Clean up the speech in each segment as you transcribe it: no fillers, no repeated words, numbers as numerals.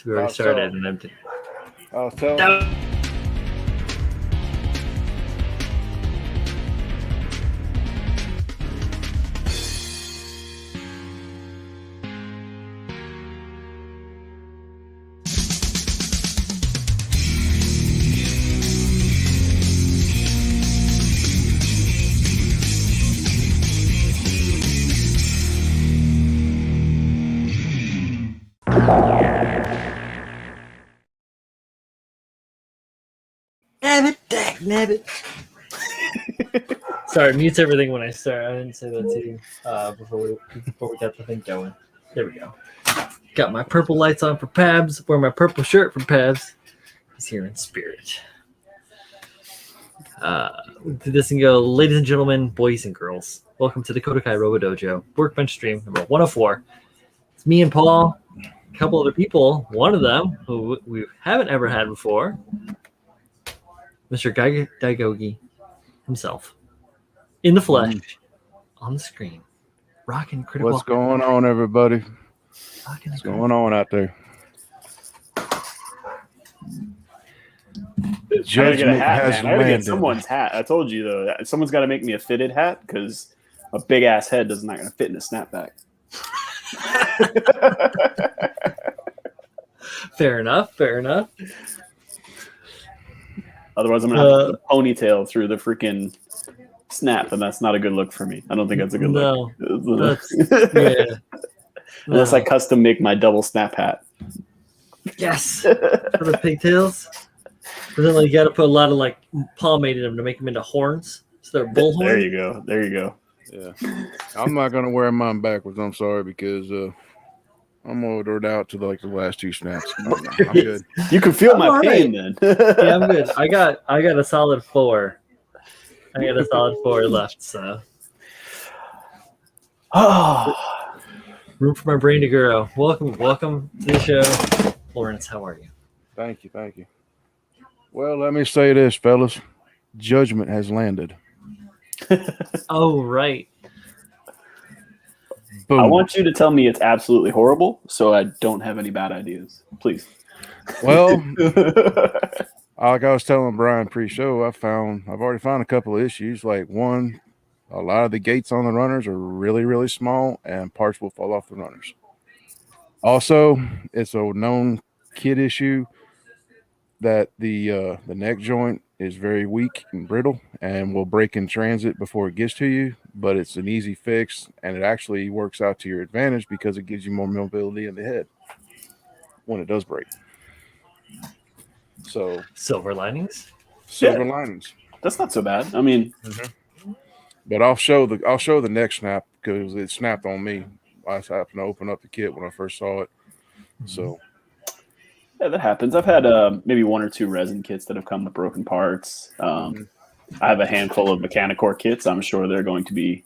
we already started, and I'm. I was telling you. Nabbit. Sorry, mutes everything when I start. I didn't say that to you before we got the thing going. There we go. Got my purple lights on for Pabs. Wear my purple shirt for Pabs. He's here in spirit. We'll do this and go, ladies and gentlemen, boys and girls. Welcome to the KotoKai Robo-Dojo Workbench stream number 104. It's me and Paul, a couple other people. One of them who we haven't ever had before, Mr. Daigogi himself, in the flesh, on the screen, rocking critical. What's going on, everybody? What's going on out there? I gotta get a hat, man. I gotta get someone's hat. I told you though, someone's got to make me a fitted hat because a big ass head is not gonna fit in a snapback. Fair enough. Otherwise, I'm gonna have to ponytail through the freaking snap, and that's not a good look for me. I don't think that's a good look. Unless I custom make my double snap hat. Yes, for the pigtails. But then you got to put a lot of pomade in them to make them into horns. So they're bullhorn. There you go. Yeah, I'm not gonna wear mine backwards. I'm sorry because I'm ordered out to the last two snaps. I'm good. You can feel my pain then. Yeah, I'm good. I got a solid 4. I got a solid 4 left. So, room for my brain to grow. Welcome to the show, Lawrence. How are you? Thank you. Well, let me say this, fellas. Judgment has landed. Oh, right. Boom. I want you to tell me it's absolutely horrible so I don't have any bad ideas. Please. Well, like I was telling Brian pre-show, I've already found a couple of issues. Like one, a lot of the gates on the runners are really, really small and parts will fall off the runners. Also, it's a known kid issue that the neck joint is very weak and brittle and will break in transit before it gets to you, but it's an easy fix and it actually works out to your advantage because it gives you more mobility in the head when it does break. So silver linings. That's not so bad. I mean, but I'll show the neck snap because it snapped on me. I happened to open up the kit when I first saw it. So yeah, that happens. I've had maybe 1 or 2 resin kits that have come with broken parts. I have a handful of Mechanicore kits. I'm sure they're going to be.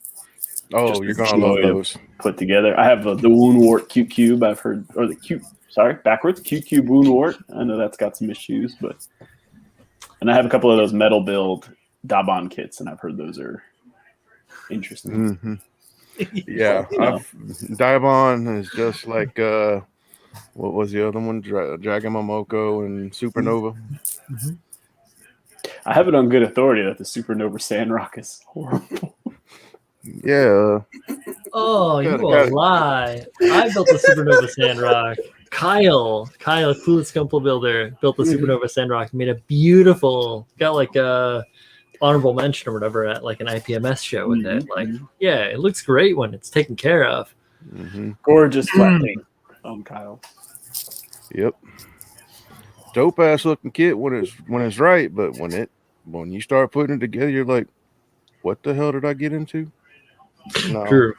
Oh, you're gonna love those. Put together. I have the Wound Wart Q Cube. I've heard, or the Q. Sorry, backwards. Q Cube Wound Wart. I know that's got some issues, and I have a couple of those metal build Daban kits, and I've heard those are interesting. Mm-hmm. Yeah, Daban is just like. What was the other one? Dragon Momoko and Supernova. Mm-hmm. I have it on good authority that the Supernova Sandrock is horrible. Yeah. Oh, you will lie. I built the Supernova Sandrock. Kyle, coolest Scumple builder, built the Supernova Sandrock. Made a beautiful, got a honorable mention or whatever at an IPMS show with it. Yeah, it looks great when it's taken care of. Mm-hmm. Gorgeous flat paint. Kyle. Yep. Dope ass looking kit when it's right, but when you start putting it together, you're like, what the hell did I get into? No. True.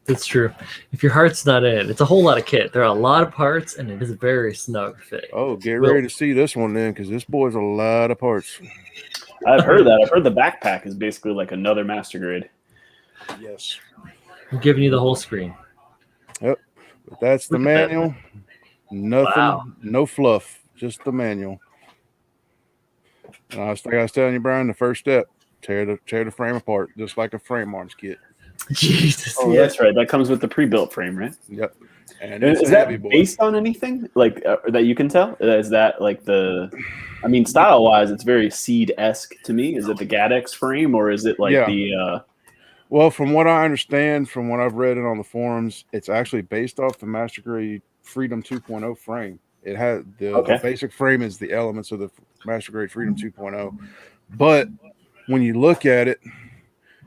It's true. If your heart's not in it, it's a whole lot of kit. There are a lot of parts, and it is a very snug fit. Oh, get ready to see this one then, because this boy's a lot of parts. I've heard that. I've heard the backpack is basically like another master grade. Yes. I'm giving you the whole screen. Yep. But that's the manual. Nothing, no fluff, just the manual. And I was telling you, Brian, the first step, tear the frame apart, just like a frame arms kit. Jesus. Oh, yeah. That's right. That comes with the pre-built frame, right? Yep. And it's Is a that heavy boy. based on anything like that you can tell? Is that like I mean, style wise, it's very Seed-esque to me. Is it the Gadex frame or is it like Yeah. Well, from what I understand, from what I've read it on the forums, it's actually based off the Master Grade Freedom 2.0 frame. It had the basic frame is the elements of the Master Grade Freedom 2.0. But when you look at it,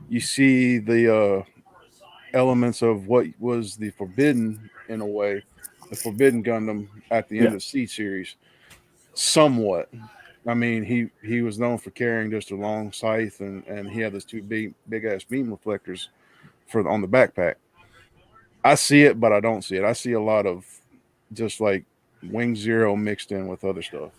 you see the elements of what was the Forbidden, in a way, the Forbidden Gundam at the end of Seed series, somewhat. I mean, he was known for carrying just a long scythe, and he had those two big ass beam reflectors on the backpack. I see it, but I don't see it. I see a lot of just like Wing Zero mixed in with other stuff.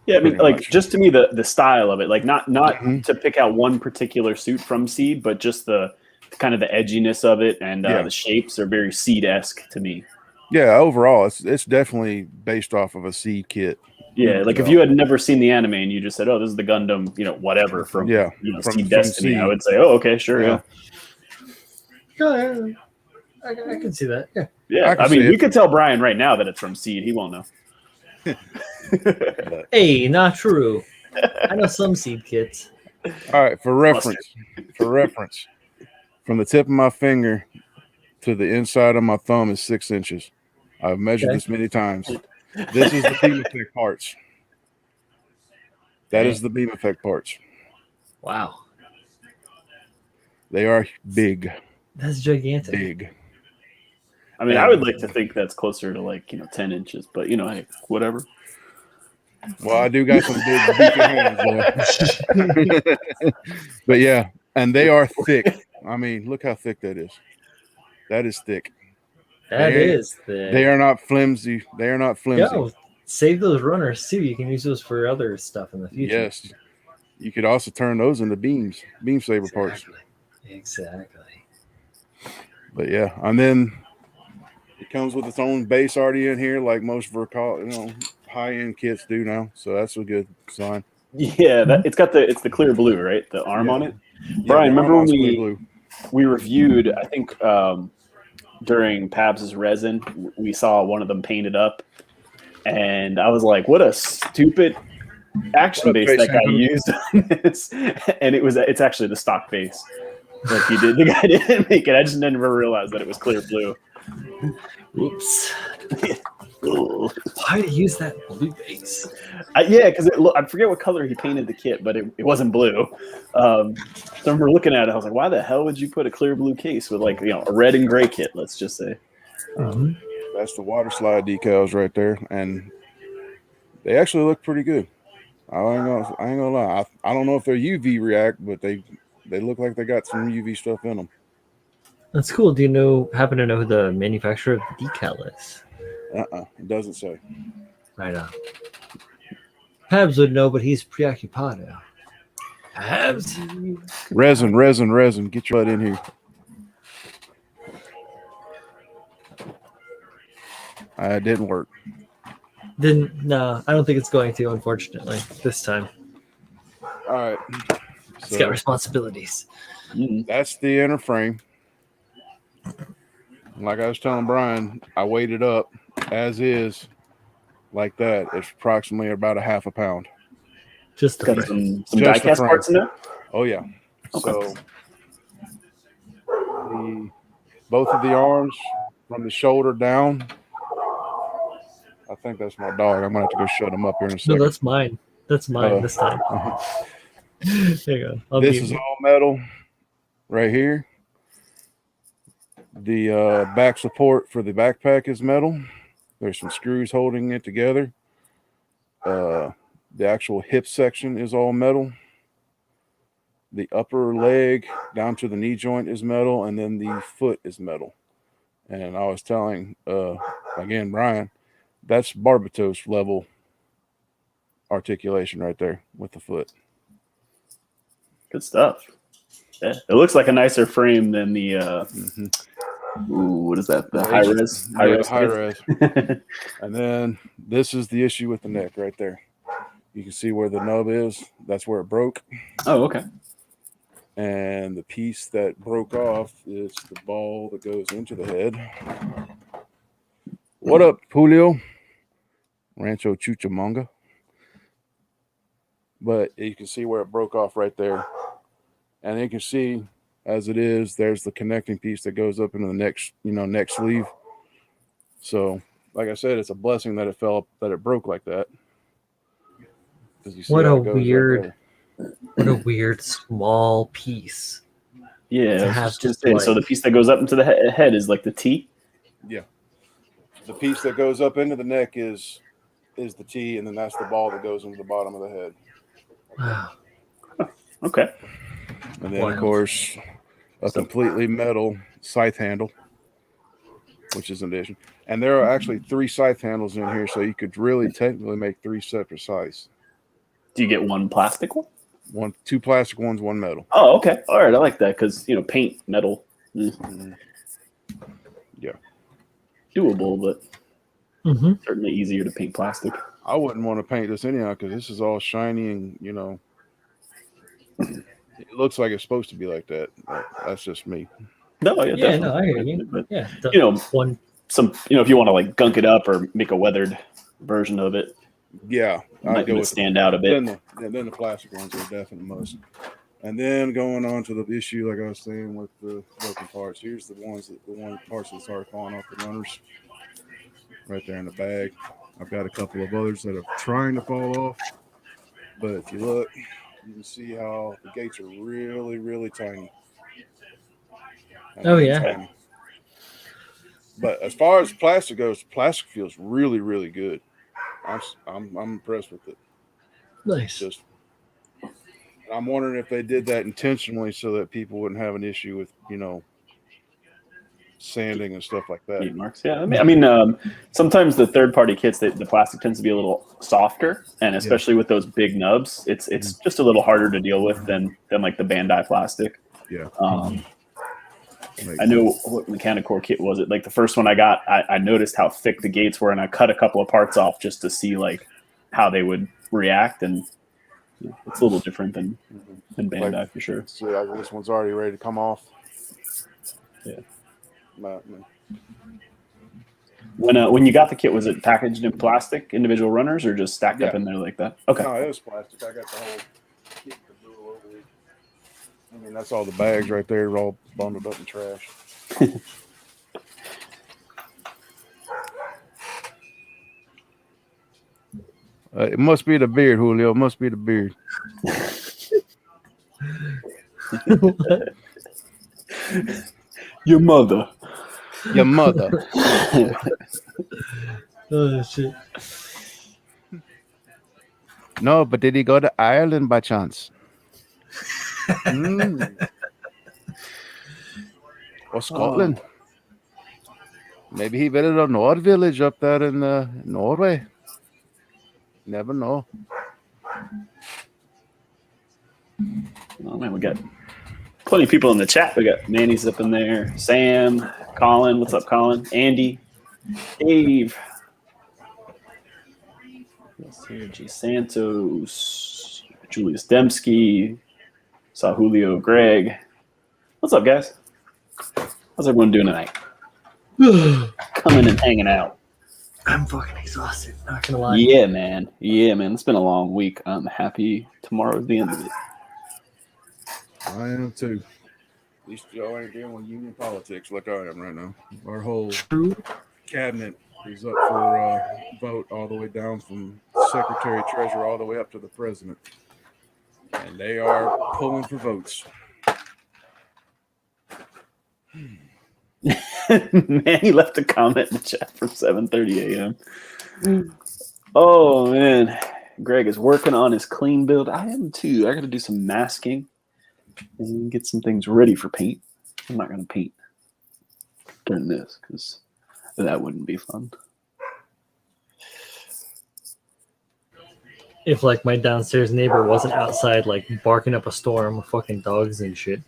Yeah, I mean, Pretty like much. just to me, the style of it, like not to pick out one particular suit from Seed, but just the kind of the edginess of it and the shapes are very Seed-esque to me. Yeah, overall, it's definitely based off of a Seed kit. Yeah, like if you had never seen the anime and you just said, "Oh, this is the Gundam," whatever from Seed Destiny, I would say, "Oh, okay, sure, yeah." I can see that. Yeah. Yeah, I mean, we could tell Brian right now that it's from Seed. He won't know. Hey, not true. I know some Seed kits. All right, for reference, from the tip of my finger to the inside of my thumb is 6 inches. I've measured this many times. This is the beam effect parts. That is the beam effect parts. Wow. They are big. That's gigantic. Big. I mean, I would like to think that's closer to like 10 inches, but hey, whatever. Well, I do got some big beefy hands there. But yeah, and they are thick. I mean, look how thick that is. That is thick. That is thick. They are not flimsy. They are not flimsy. Yo, save those runners too. You can use those for other stuff in the future. Yes. You could also turn those into beam saber parts. Exactly. But yeah, and then it comes with its own base already in here, like most high-end kits do now. So that's a good sign. Yeah, it's the clear blue, right? The arm on it. Brian, remember when we reviewed? I think during Pabs' resin, we saw one of them painted up, and I was like, "What a stupid action base that guy used on this!" And it's actually the stock base. Like the guy didn't make it. I just never realized that it was clear blue. Oops. Why did he use that blue base? Yeah, because I forget what color he painted the kit, but it wasn't blue. So I remember looking at it, I was like, why the hell would you put a clear blue case with like a red and gray kit, let's just say. That's the water slide decals right there, and they actually look pretty good. I ain't gonna lie. I don't know if they're UV react, but they look like they got some UV stuff in them. That's cool. Do you happen to know who the manufacturer of the decal is? It doesn't say. Right on. Pabs would know, but he's preoccupado. Pabs? Resin. Get your butt in here. It didn't work. No, I don't think it's going to, unfortunately, this time. All right. It's got responsibilities. That's the inner frame. Like I was telling Brian, I weighed it up as is, like that. It's approximately about a half a pound. Just got some die-cast parts in there? Oh, yeah. Okay. So both of the arms from the shoulder down. I think that's my dog. I'm going to have to go shut him up here in a second. No, that's mine. That's mine this time. There you go. This is all metal right here. The back support for the backpack is metal. There's some screws holding it together. The actual hip section is all metal. The upper leg down to the knee joint is metal, and then the foot is metal. And I was telling, again, Brian, that's Barbatos level articulation right there with the foot. Good stuff. Yeah, it looks like a nicer frame than the what is that? The high res. High res. And then this is the issue with the neck right there. You can see where the nub is. That's where it broke. Oh, okay. And the piece that broke off is the ball that goes into the head. What up, Julio? Rancho Chuchamonga. But you can see where it broke off right there. And you can see as it is, there's the connecting piece that goes up into the next, next sleeve. So, like I said, it's a blessing that it broke like that. You see What how a it goes weird, right what a weird small piece. Yeah, To I was have just gonna just say, like, so the piece that goes up into the head is like the T. Yeah. The piece that goes up into the neck is the T, and then that's the ball that goes into the bottom of the head. wow. Okay. And then, Wild. of course, a completely metal scythe handle, which is an addition. And there are actually 3 scythe handles in here, so you could really technically make 3 separate scythes. Do you get one plastic one? 2 plastic ones, 1 metal. Oh, okay. All right. I like that because paint metal. Mm-hmm. Yeah. Doable, but Mm-hmm. certainly easier to paint plastic. I wouldn't want to paint this anyhow because this is all shiny and it looks like it's supposed to be like that. That's just me. No, yeah, Yeah, definitely. no, I hear you. But, Yeah, if you want to like gunk it up or make a weathered version of it, Yeah, might stand out a bit. Then the plastic ones are definitely must. And then going on to the issue, like I was saying with the broken parts, here's the parts that started falling off the runners right there in the bag. I've got a couple of others that are trying to fall off, but if you look, you can see how the gates are really, really tiny. Oh, yeah. Tiny. But as far as plastic goes, plastic feels really, really good. I'm impressed with it. Nice. I'm wondering if they did that intentionally so that people wouldn't have an issue with, sanding and stuff like that. Neat marks. Yeah. I mean, sometimes the third-party kits, the plastic tends to be a little softer, and especially with those big nubs, it's just a little harder to deal with than like the Bandai plastic. Yeah. I know what Mechanicore kit was it. Like the first one I got, I noticed how thick the gates were, and I cut a couple of parts off just to see like how they would react, and it's a little different than Bandai for sure. See, this one's already ready to come off. Yeah. Man. When you got the kit, was it packaged in plastic, individual runners, or just stacked up in there like that? Okay. No, it was plastic. I got the whole kit to do over it. I mean, that's all the bags right there, all bundled up in trash. It must be the beard, Julio. It must be the beard. Your mother. Your mother. Oh, shit. No, but did he go to Ireland by chance? Or Scotland? Maybe he visited a Nord village up there in Norway. Never know. Oh man, we got plenty of people in the chat. We got Manny's up in there, Sam, Colin. What's up, Colin? Andy, Dave. Let's see, G. Santos, Julius Dembski, saw Julio, Greg. What's up, guys? How's everyone doing tonight? Coming and hanging out. I'm fucking exhausted. Not gonna lie. Yeah, man. It's been a long week. I'm happy tomorrow's the end of it. I am too. At least y'all ain't dealing with union politics like I am right now. Our whole cabinet is up for vote all the way down from secretary, treasurer, all the way up to the president. And they are pulling for votes. Man, he left a comment in the chat from 7:30 a.m. Oh man, Greg is working on his clean build. I am too. I got to do some masking and get some things ready for paint. I'm not going to paint during this because that wouldn't be fun. If like my downstairs neighbor wasn't outside like barking up a storm with fucking dogs and shit.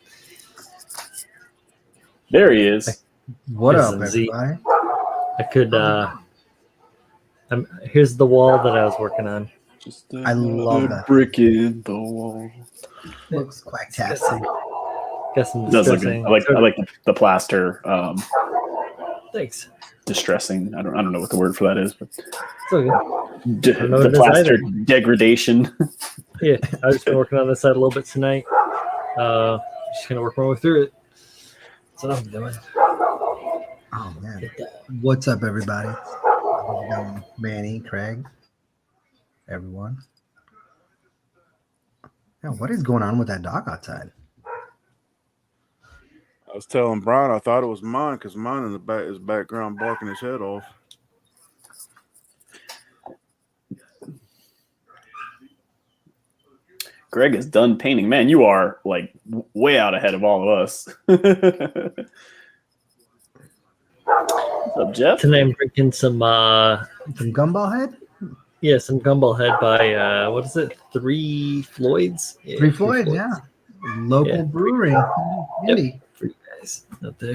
There he is. What up, Listen, everybody? I could here's the wall that I was working on. Just I love that. brick in the wall. Looks quacktastic. Got some It does look good. discussing. I like the plaster Thanks. distressing. I don't know what the word for that is, but It's okay. don't know what the it is plaster either. degradation. Yeah, I've just been working on this side a little bit tonight. Just gonna work my way through it. That's what I'm doing. Oh man. What's up, everybody? How's it going? Manny, Craig, everyone. Yeah, what is going on with that dog outside? I was telling Brian I thought it was mine because mine in the back is background barking his head off. Greg is done painting. Man, you are like way out ahead of all of us. What's up, Jeff? Tonight I'm drinking some Gumball Head? some Gumball Head by what is it? Three Floyds? Yeah, Three Floyd, yeah. Local Yeah. brewery. Yep. Indie. For you guys out there.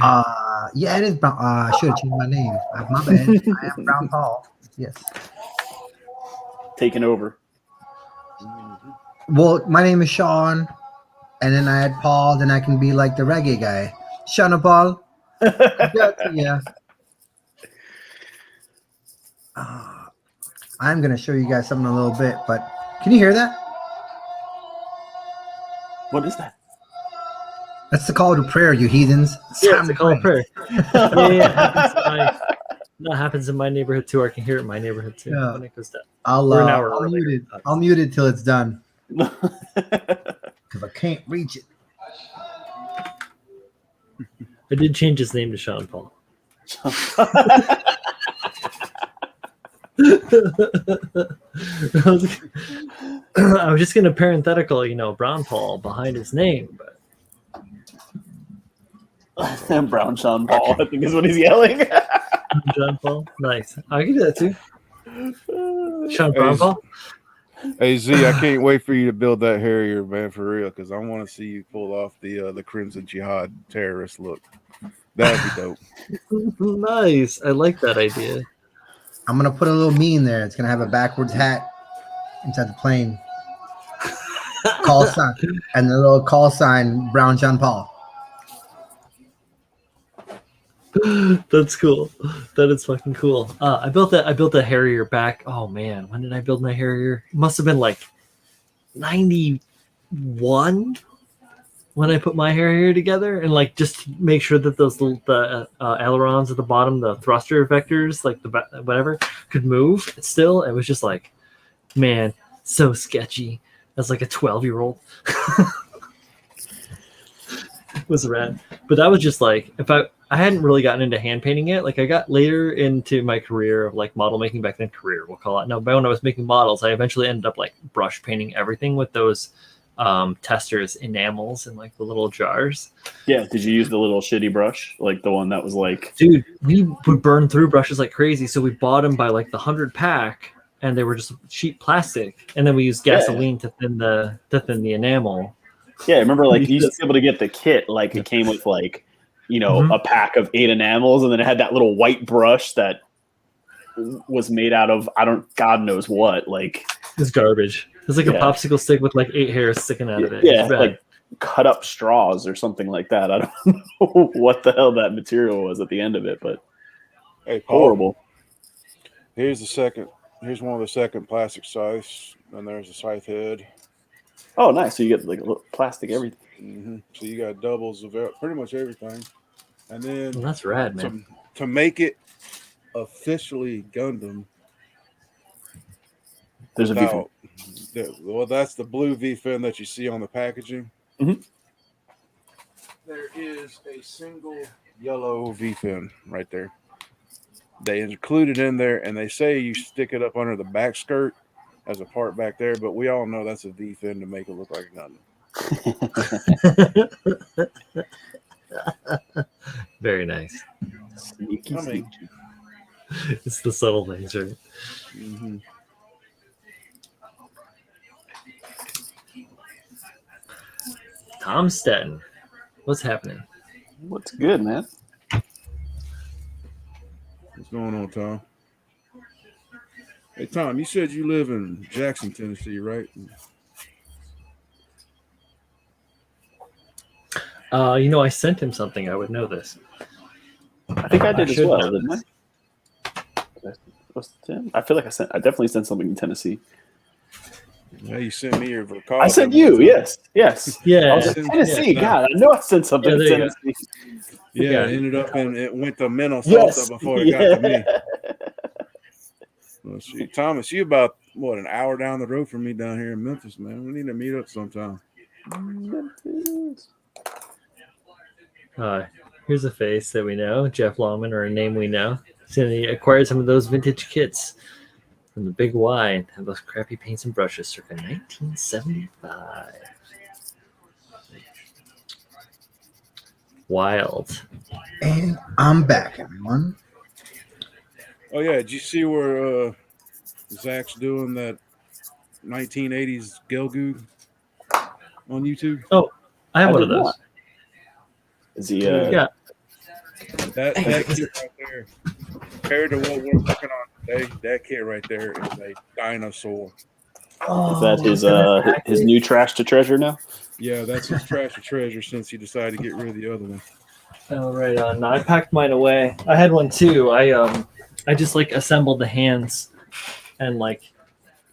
Yeah, it is brown. I should have changed my name. My bad. I am Brown Paul. Yes. Taking over. Well, my name is Sean, and then I had Paul. Then I can be like the reggae guy, Sean Paul. Yeah. I'm gonna show you guys something in a little bit, but can you hear that? What is that? That's the call to prayer, you heathens. Yeah, it's a call of prayer. Yeah. That happens in my neighborhood too. I can hear it in my neighborhood too. Yeah. When it goes down. I'll We're an hour I'll earlier. mute it. I'll mute it till it's done because I can't reach it. I did change his name to Sean Paul. I was just gonna parenthetical, Brown Paul behind his name, but Brown Sean Paul, I think is what he's yelling. John Paul, nice. I can do that too. Sean Brown Paul. Hey Z, I can't wait for you to build that Harrier, man, for real, because I want to see you pull off the Crimson Jihad terrorist look. That'd be dope. Nice. I like that idea. I'm gonna put a little me in there. It's gonna have a backwards hat inside the plane. Call sign and the little call sign Brown John Paul. That's cool. That is fucking cool. I built a Harrier back. Oh man, when did I build my Harrier? It must have been like 91 when I put my Harrier together, and like just to make sure that those the ailerons at the bottom, the thruster vectors, like the whatever, could move. Still, it was just like, man, so sketchy. As like a 12-year-old. Was rad. But that was just like, if I hadn't really gotten into hand painting yet. Like I got later into my career of like model making, back then career we'll call it. No, but when I was making models, I eventually ended up like brush painting everything with those testers enamels in like the little jars. Yeah, did you use the little shitty brush, like the one that was like? Dude, we would burn through brushes like crazy, so we bought them by like the 100 pack, and they were just cheap plastic, and then we used gasoline to thin the enamel. Yeah, I remember like you used to be able to get the kit, like it came with like, a pack of 8 enamels, and then it had that little white brush that was made out of God knows what. Like it's garbage. It's like a popsicle stick with like 8 hairs sticking out of it. Yeah, like cut up straws or something like that. I don't know what the hell that material was at the end of it, but hey, Paul, horrible. Here's one of the second plastic scythes, and there's a scythe head. Oh, nice. So you get like a little plastic everything. Mm-hmm. So you got doubles of pretty much everything. And then that's rad, man. To make it officially Gundam, there's a V-fin. Well, that's the blue V-fin that you see on the packaging. Mm-hmm. There is a single yellow V-fin right there. They included in there, and they say you stick it up under the back skirt as a part back there, but we all know that's a V-fin to make it look like a Gundam. Very nice. Sneaky. It's the subtle things, right? Mm-hmm. Tom Stetton, what's happening? What's good, man? What's going on, Tom? Hey, Tom, you said you live in Jackson, Tennessee, right? I sent him something. I would know this. I think I did as should well, know didn't I? this. I feel like I definitely sent something in Tennessee. Yeah, you sent me your avocado. I sent you, yes. Yeah. I was like, Tennessee, yeah. God, I know I sent something Yeah, to there you Tennessee. Yeah, Yeah. it ended up it went to Minnesota Yes. before it got to me. Let's see. Thomas, you about an hour down the road from me down here in Memphis, man. We need to meet up sometime. Here's a face that we know, Jeff Longman, or a name we know. So he acquired some of those vintage kits from the Big Y and had those crappy paints and brushes circa 1975. Wild. And I'm back, everyone. Oh yeah, did you see where Zach's doing that 1980s Gelgoog on YouTube? Oh, I have I one did of those. not. Is he? Yeah. That kit right there, compared to what we're working on today, that kit right there is a dinosaur. Is that his new trash to treasure now? Yeah, that's his trash of treasure since he decided to get rid of the other one. Oh, right on. No, I packed mine away. I had one too. I just like assembled the hands and like,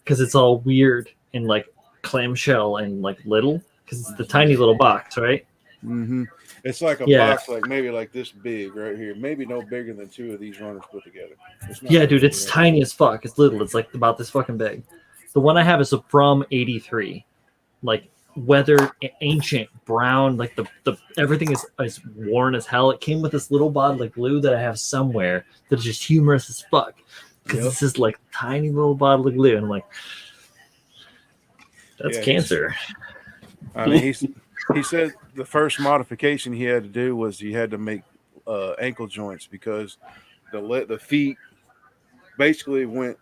because it's all weird and like clamshell and like little, because it's the tiny little box, right? Mm-hmm. It's like a Yeah. box, like maybe like this big right here, maybe no bigger than two of these runners put together. Yeah, dude, it's tiny as fuck. It's little. It's like about this fucking big. The one I have is from '83, like weathered, ancient, brown. Like the everything is worn as hell. It came with this little bottle of glue that I have somewhere that is just humorous as fuck because it's just like tiny little bottle of glue, and I'm like, that's cancer. I mean, he said the first modification he had to do was he had to make ankle joints because the feet basically went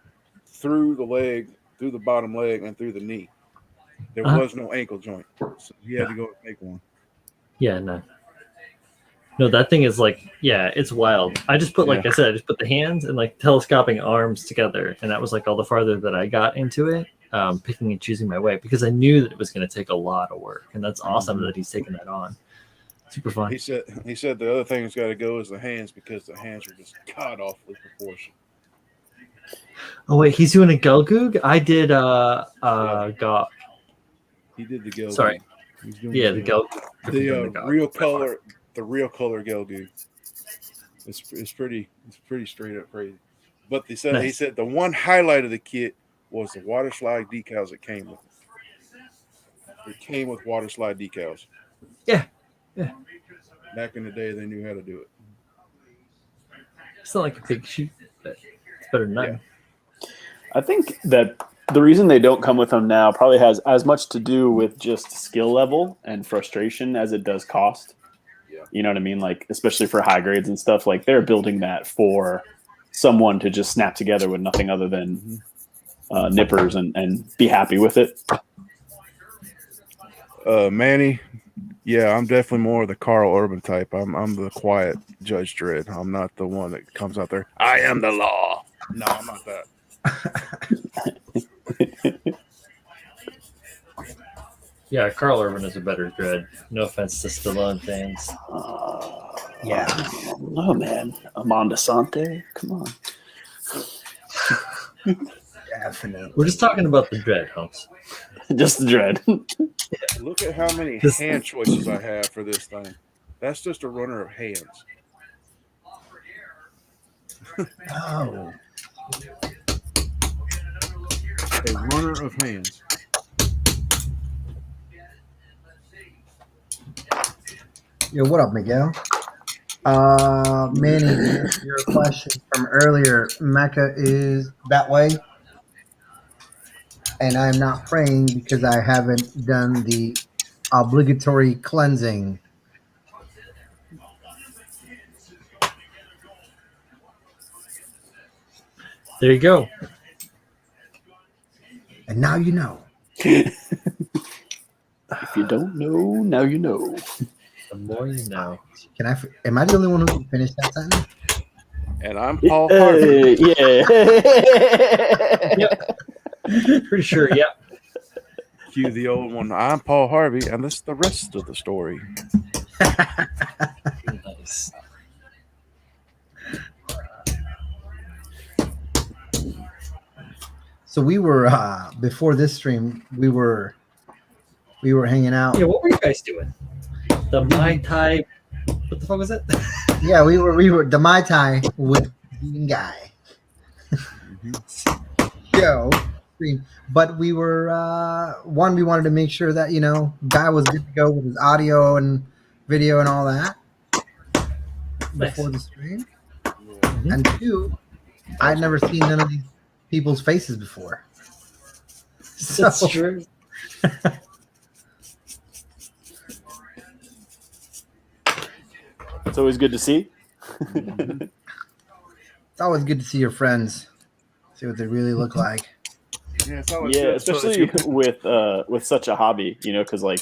through the leg, through the bottom leg, and through the knee. There was no ankle joint, so he had to go and make one. Yeah, no, that thing is like, yeah, it's wild. I just put, like I said, I just put the hands and like telescoping arms together, and that was like all the farther that I got into it, picking and choosing my way because I knew that it was going to take a lot of work, and that's awesome that he's taking that on. Super fun. He said the other thing that's got to go is the hands because the hands are just god awfully proportioned. Oh wait, he's doing a Gelgoog? I did Gog. He did the Gelgoog. Sorry. He's doing the Gelgoog. The real color Gelgoog. It's pretty straight up crazy. But he said the one highlight of the kit was the water slide decals that came with it. It came with water slide decals. Yeah. Back in the day, they knew how to do it. It's not like a big sheet, but it's better than nothing. I think that the reason they don't come with them now probably has as much to do with just skill level and frustration as it does cost. Yeah. You know what I mean? Like, especially for high grades and stuff, like they're building that for someone to just snap together with nothing other than nippers and be happy with it. Manny, yeah, I'm definitely more of the Carl Urban type. I'm the quiet Judge Dredd. I'm not the one that comes out there. I am the law. No, I'm not that. Yeah, Carl Urban is a better Dread. No offense to Stallone fans. Yeah. Oh man, Amanda Sante, come on. Definitely. We're just talking about the Dread, Holmes. Just the dread. Look at how many hand choices I have for this thing. That's just a runner of hands. Oh. A runner of hands. Yo, what up, Miguel? Manny, your question from earlier, Mecca is that way. And I'm not praying because I haven't done the obligatory cleansing. There you go. And now you know. If you don't know, now you know. The more you know. Am I the only one who can finish that sentence? And I'm Paul Harvey. Yeah. Yep. Pretty sure, yep. Cue the old one. I'm Paul Harvey, and this is the rest of the story. Nice. So we were before this stream, we were hanging out. Yeah, what were you guys doing? The Mai Tai. What the fuck was it? Yeah, we were the Mai Tai with the guy. Show stream. But we were we wanted to make sure that guy was good to go with his audio and video and all that before the stream. Yeah. And two, I'd never seen none of these people's faces before. That's true. It's always good to see. It's always good to see your friends, see what they really look like. Yeah, it's always Yeah, good. So especially it's- with such a hobby, because like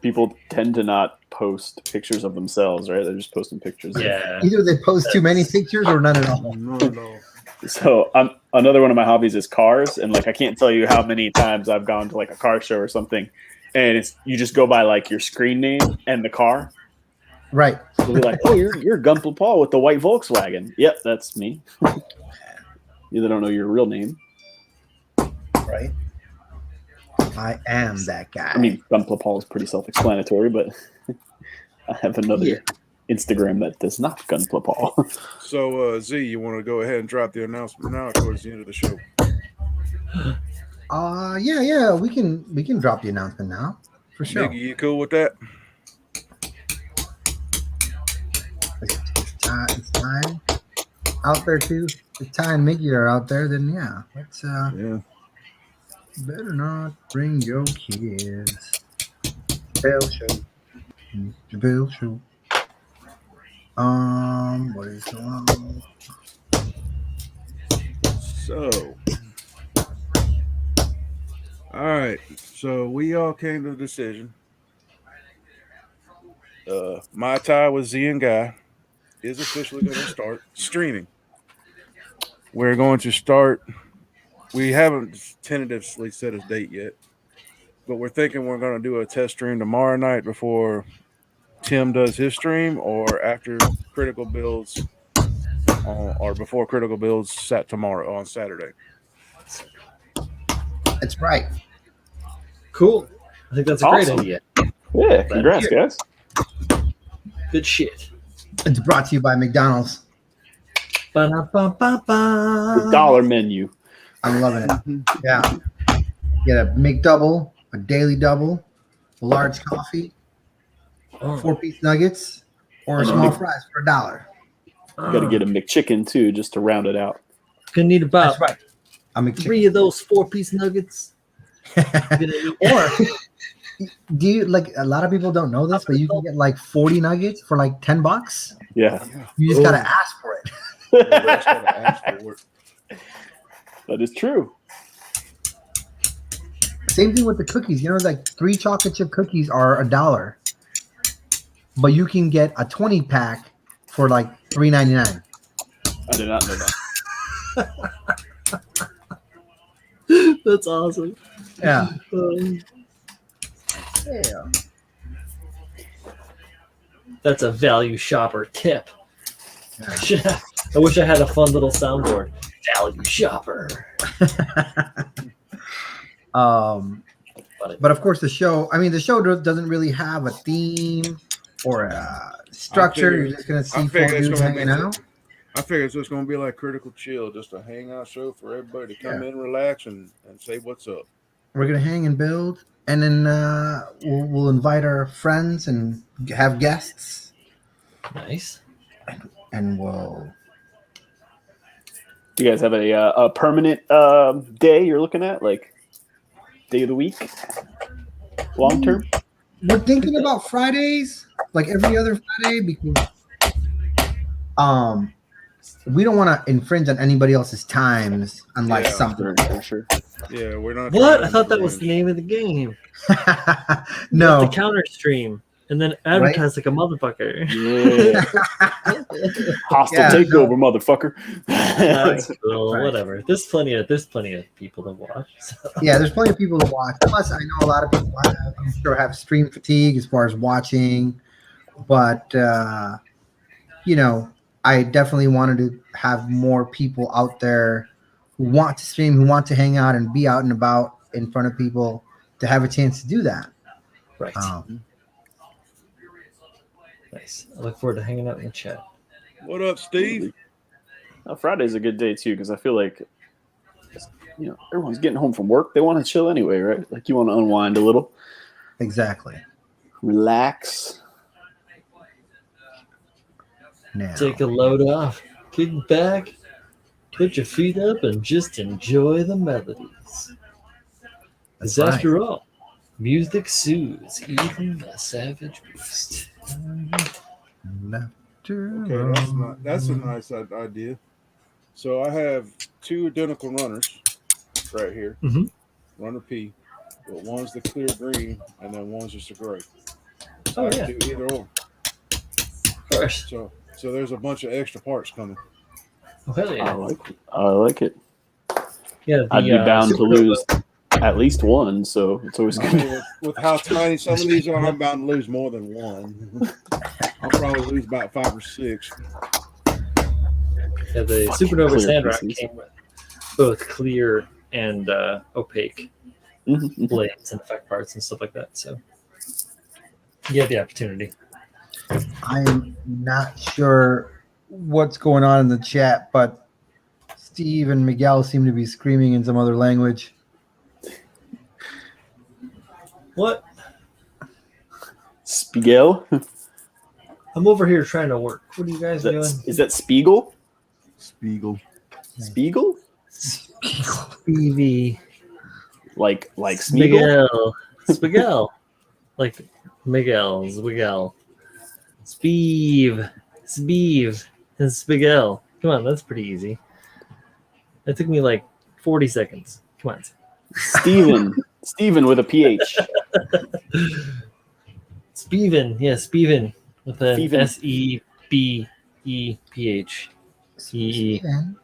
people tend to not post pictures of themselves, right? They're just posting pictures. Yeah. Either they post too many pictures or none at all. No. So another one of my hobbies is cars, and like I can't tell you how many times I've gone to like a car show or something, and you just go by like your screen name and the car. Right. They'll be like, "Oh, you're Gunpla Paul with the white Volkswagen." Yep, that's me. You don't know your real name. Right. I am that guy. I mean, Gunpla Paul is pretty self-explanatory, but I have another Instagram that does not Gunpla Paul. So, Z, you want to go ahead and drop the announcement now towards the end of the show? Yeah, we can drop the announcement now for sure. Miggy, you cool with that? It's time out there too. If Ty and Mickey are out there, then yeah, let's Yeah. better not bring your kids. Bill show. Mr. Bill show. What is going on? So, all right. So we all came to the decision. My tie with Z and Guy is officially going to start streaming. We're going to start. We haven't tentatively set a date yet, but we're thinking we're going to do a test stream tomorrow night before Tim does his stream, or after Critical Builds, or before Critical Builds sat tomorrow on Saturday. That's right. Cool. I think that's a great Awesome. idea. Yeah, congrats, guys. Good shit. It's brought to you by McDonald's. Ba-da-ba-ba-ba. The dollar menu. I'm loving it. Yeah. Get a McDouble, a daily double, a large coffee, Oh, 4-piece nuggets, or And a small Mc- fries for $1. You got to get a McChicken too, just to round it out. Gonna need about That's right. A McChicken. 3 of those 4-piece nuggets. Or do you like a lot of people don't know this, but you can get like 40 nuggets for like $10. Yeah, You just gotta ask for it. Just gotta ask for it. that is true. Same thing with the cookies. Like 3 chocolate chip cookies are $1, but you can get a 20-pack for like $3.99. I did not know that. That's awesome. Yeah. That's a value shopper tip. I wish I had a fun little soundboard. Value shopper. But of course, the show doesn't really have a theme or a structure. You're just gonna see 4 dudes hanging out. I figure it's just going to be like Critical Chill, just a hangout show for everybody to come in, relax, and say what's up. We're gonna hang and build, and then we'll invite our friends and have guests, Nice. and we'll. You guys have a permanent day you're looking at, like day of the week, long term? We're thinking about Fridays, like every other Friday, because we don't want to infringe on anybody else's times, unlike Yeah, something. For sure. Yeah, we're not. What? trying I to thought that was the infringe. name of the game. No, The counter stream. And then advertise like a motherfucker. Yeah. Hostile Yeah. takeover, motherfucker. That's cool. Right. Whatever. There's plenty of people to watch. So. yeah, there's plenty of people to watch. Plus, I know a lot of people have stream fatigue as far as watching, but I definitely wanted to have more people out there who want to stream, who want to hang out and be out and about in front of people, to have a chance to do that. Right. Um, Nice. I look forward to hanging out in the chat. What up, Steve? Friday's a good day too because I feel like everyone's getting home from work. They want to chill anyway, right? Like you want to unwind a little, exactly. relax. Now, Take a load off, kick back, put your feet up, and just enjoy the melodies. Because right. after all, music soothes even a savage beast. Okay, that's a nice idea. So I have two identical runners right here. Mhm. Runner P, but one's the clear green and then one's just a gray. So Oh, I can yeah. do either or. Of course. So there's a bunch of extra parts coming. Oh, hell I yeah. like it. Yeah, I'd be bound to Super lose at least one, so it's always I good. mean, with how tiny some of these are, I'm bound to lose more than one. I'll probably lose about 5 or 6. Yeah, the Fucking Supernova clear Sandrock pieces. came with both clear and opaque Mhm. blades and effect parts and stuff like that. So you have the opportunity. I'm not sure what's going on in the chat, but Steve and Miguel seem to be screaming in some other language. What? Spiegel? I'm over here trying to work. What are you guys doing? Is that Spiegel? Spiegel. Spiegel? Stevie. Like Smeagol? Spigel. Like Miguel. Zwigel. Speeve. And Spigel. Come on, that's pretty easy. That took me like 40 seconds. Come on. Steven with a PH. Speven. Yeah, Speven. With an Steven. S-E-B-E-P-H. Feven.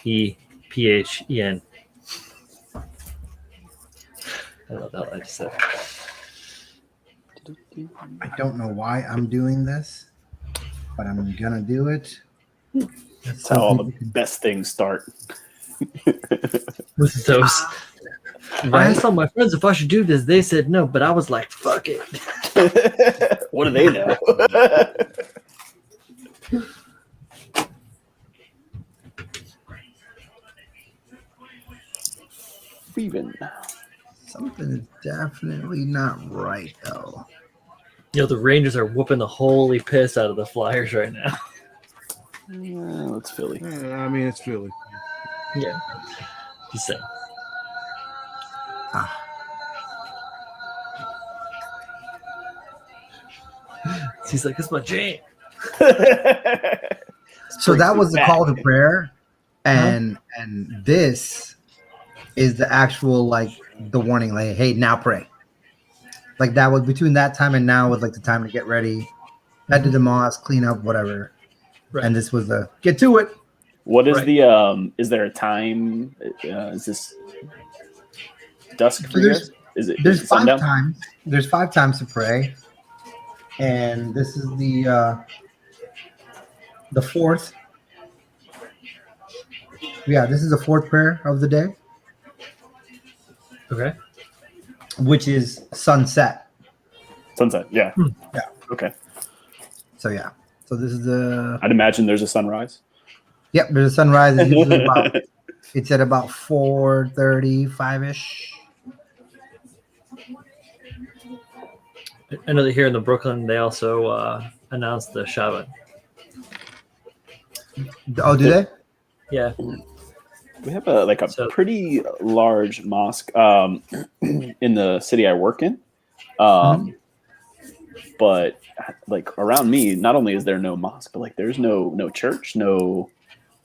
B-E-P-H-E-N. I love that I just said. I don't know why I'm doing this, but I'm gonna do it. That's how all the best things start. With those. I asked all my friends if I should do this. They said no, but I was like, fuck it. What do they know? Feven. Something is definitely not right, though. You know, the Rangers are whooping the holy piss out of the Flyers right now. It's Philly. I mean, it's Philly. Yeah. Just saying. He's like, it's my jam. So that was the call to prayer, and this is the actual, like, the warning, like, hey, now pray. Like, that was between that time and now was like the time to get ready, head to the mosque, clean up, whatever. Right. And this was the get to it. What is Right. the is there a time? Is this dusk for you guys? Is it There's five sundown? times. There's 5 times to pray, and this is the fourth. Yeah, this is the fourth prayer of the day, Okay. which is sunset. Sunset. Yeah. Yeah. Okay. So yeah. So this is the I'd imagine there's a sunrise. yep. There's a sunrise. It's usually about. It's at about 4:35ish. I know that here in the Brooklyn, they also announced the Shabbat. Oh, do they? Yeah. We have a So- pretty large mosque in the city I work in. But like around me, not only is there no mosque, but like there's no church, no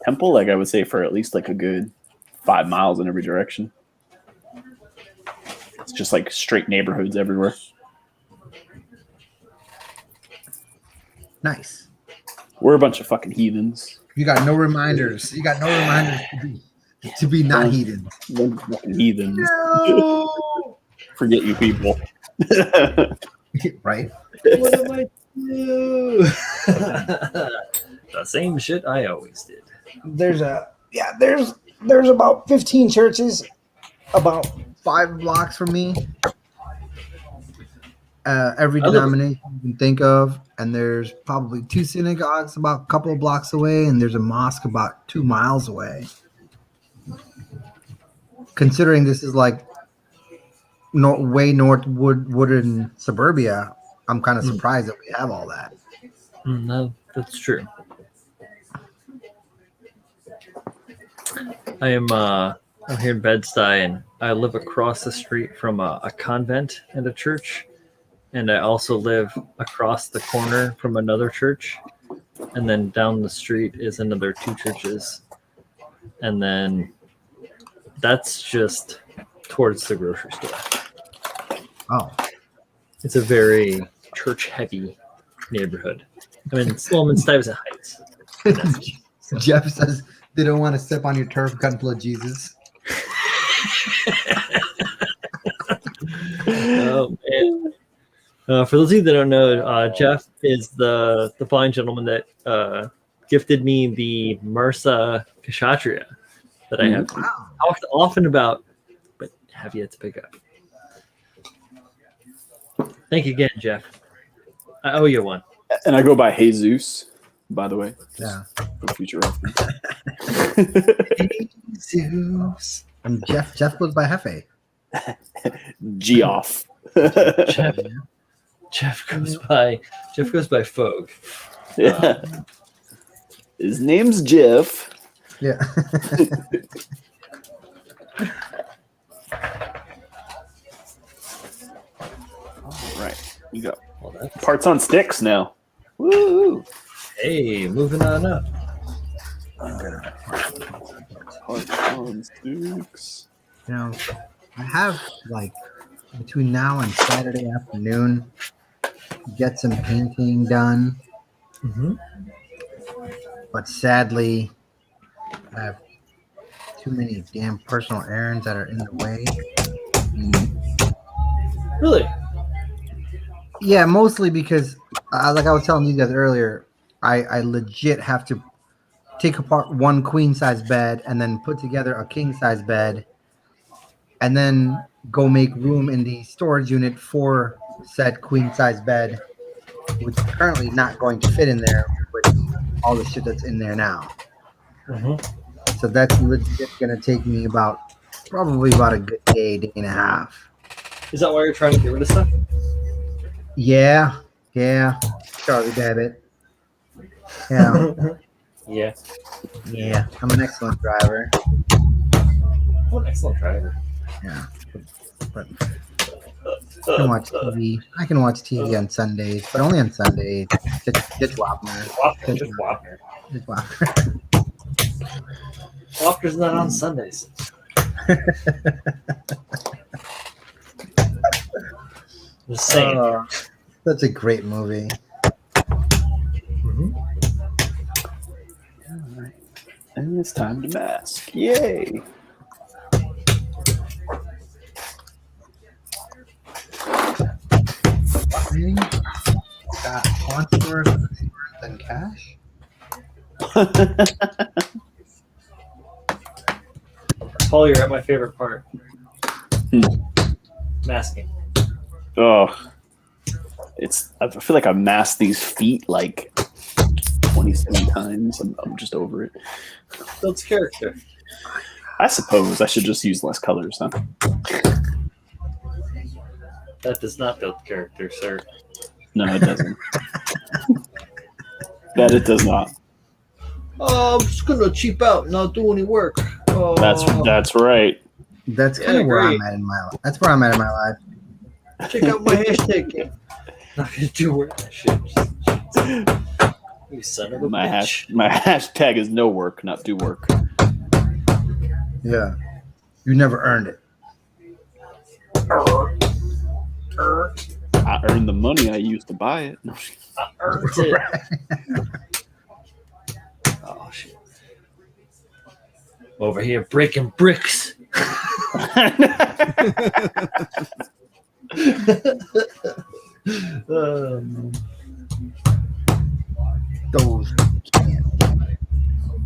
temple. Like I would say for at least like a good 5 miles in every direction. It's just like straight neighborhoods everywhere. Nice. We're a bunch of fucking heathens. You got no reminders. You got no reminders to be not heathen. Fucking heathens. No. Forget you people. Right. What am I do? The same shit I always did. There's a Yeah, there's about 15 churches about 5 blocks from me. Every denomination you can think of, and there's probably 2 synagogues about a couple of blocks away, and there's a mosque about 2 miles away. Considering this is like way north wooded suburbia, I'm kind of surprised that we have all that. No, that's true. I'm here in Bed-Stuy, and I live across the street from a convent and a church, and I also live across the corner from another church, and then down the street is another 2 churches, and then that's just towards the grocery store. Oh, it's a very church-heavy neighborhood. I mean, Sloman Stuyvesant Heights. Jeff says they don't want to step on your turf, cut blood Jesus. Oh man! For those of you that don't know, Jeff is the fine gentleman that gifted me the Marsa Kshatriya that I have talked often about, but have yet to pick up. Thank you again, Jeff. I owe you one. And I go by Jesus, by the way. Yeah. For future reference. Jesus. And Jeff goes by Hefe. Geoff. Jeff goes by Fogue. Yeah. His name's Jeff. Yeah. All right. You got parts on sticks now. Woo! Hey, moving on up. Parts on sticks. You know, I have like between now and Saturday afternoon get some painting done. Mm-hmm. But sadly, I have too many damn personal errands that are in the way. Really? Yeah, mostly because, like I was telling you guys earlier, I legit have to take apart one queen size bed and then put together a king size bed, and then go make room in the storage unit for said queen size bed, which is currently not going to fit in there with all the shit that's in there now. Mm-hmm. So that's legit going to take me probably about a good day and a half. Is that why you're trying to get rid of stuff? Yeah. Charlie Babbitt. Yeah. Yeah. I'm an excellent driver. What an excellent driver. Yeah. But I can watch TV. I can watch TV on Sundays, but only on Sundays. Ditch Wapner. Ditch Wapner. Wapner's not on Sundays. Just saying. That's a great movie. Mm-hmm. All right. And it's time to mask. Yay! Got sponsors than cash. Paul, you're at my favorite part. Masking. Oh, I feel like I've masked these feet like 27 times. I'm just over it. Builds character. I suppose I should just use less colors, huh? That does not build character, sir. No, it doesn't. That it does not. Oh, I'm just gonna cheap out and not do any work. Oh. That's right. That's kind of where I'm at in my life. That's where I'm at in my life. Check out my hashtag game. Not gonna do work. Shit. You son of a bitch. My hashtag is no work, not do work. Yeah. You never earned it. I earned the money I used to buy it. No. I earned it. Oh shit. Over here breaking bricks. Those can't.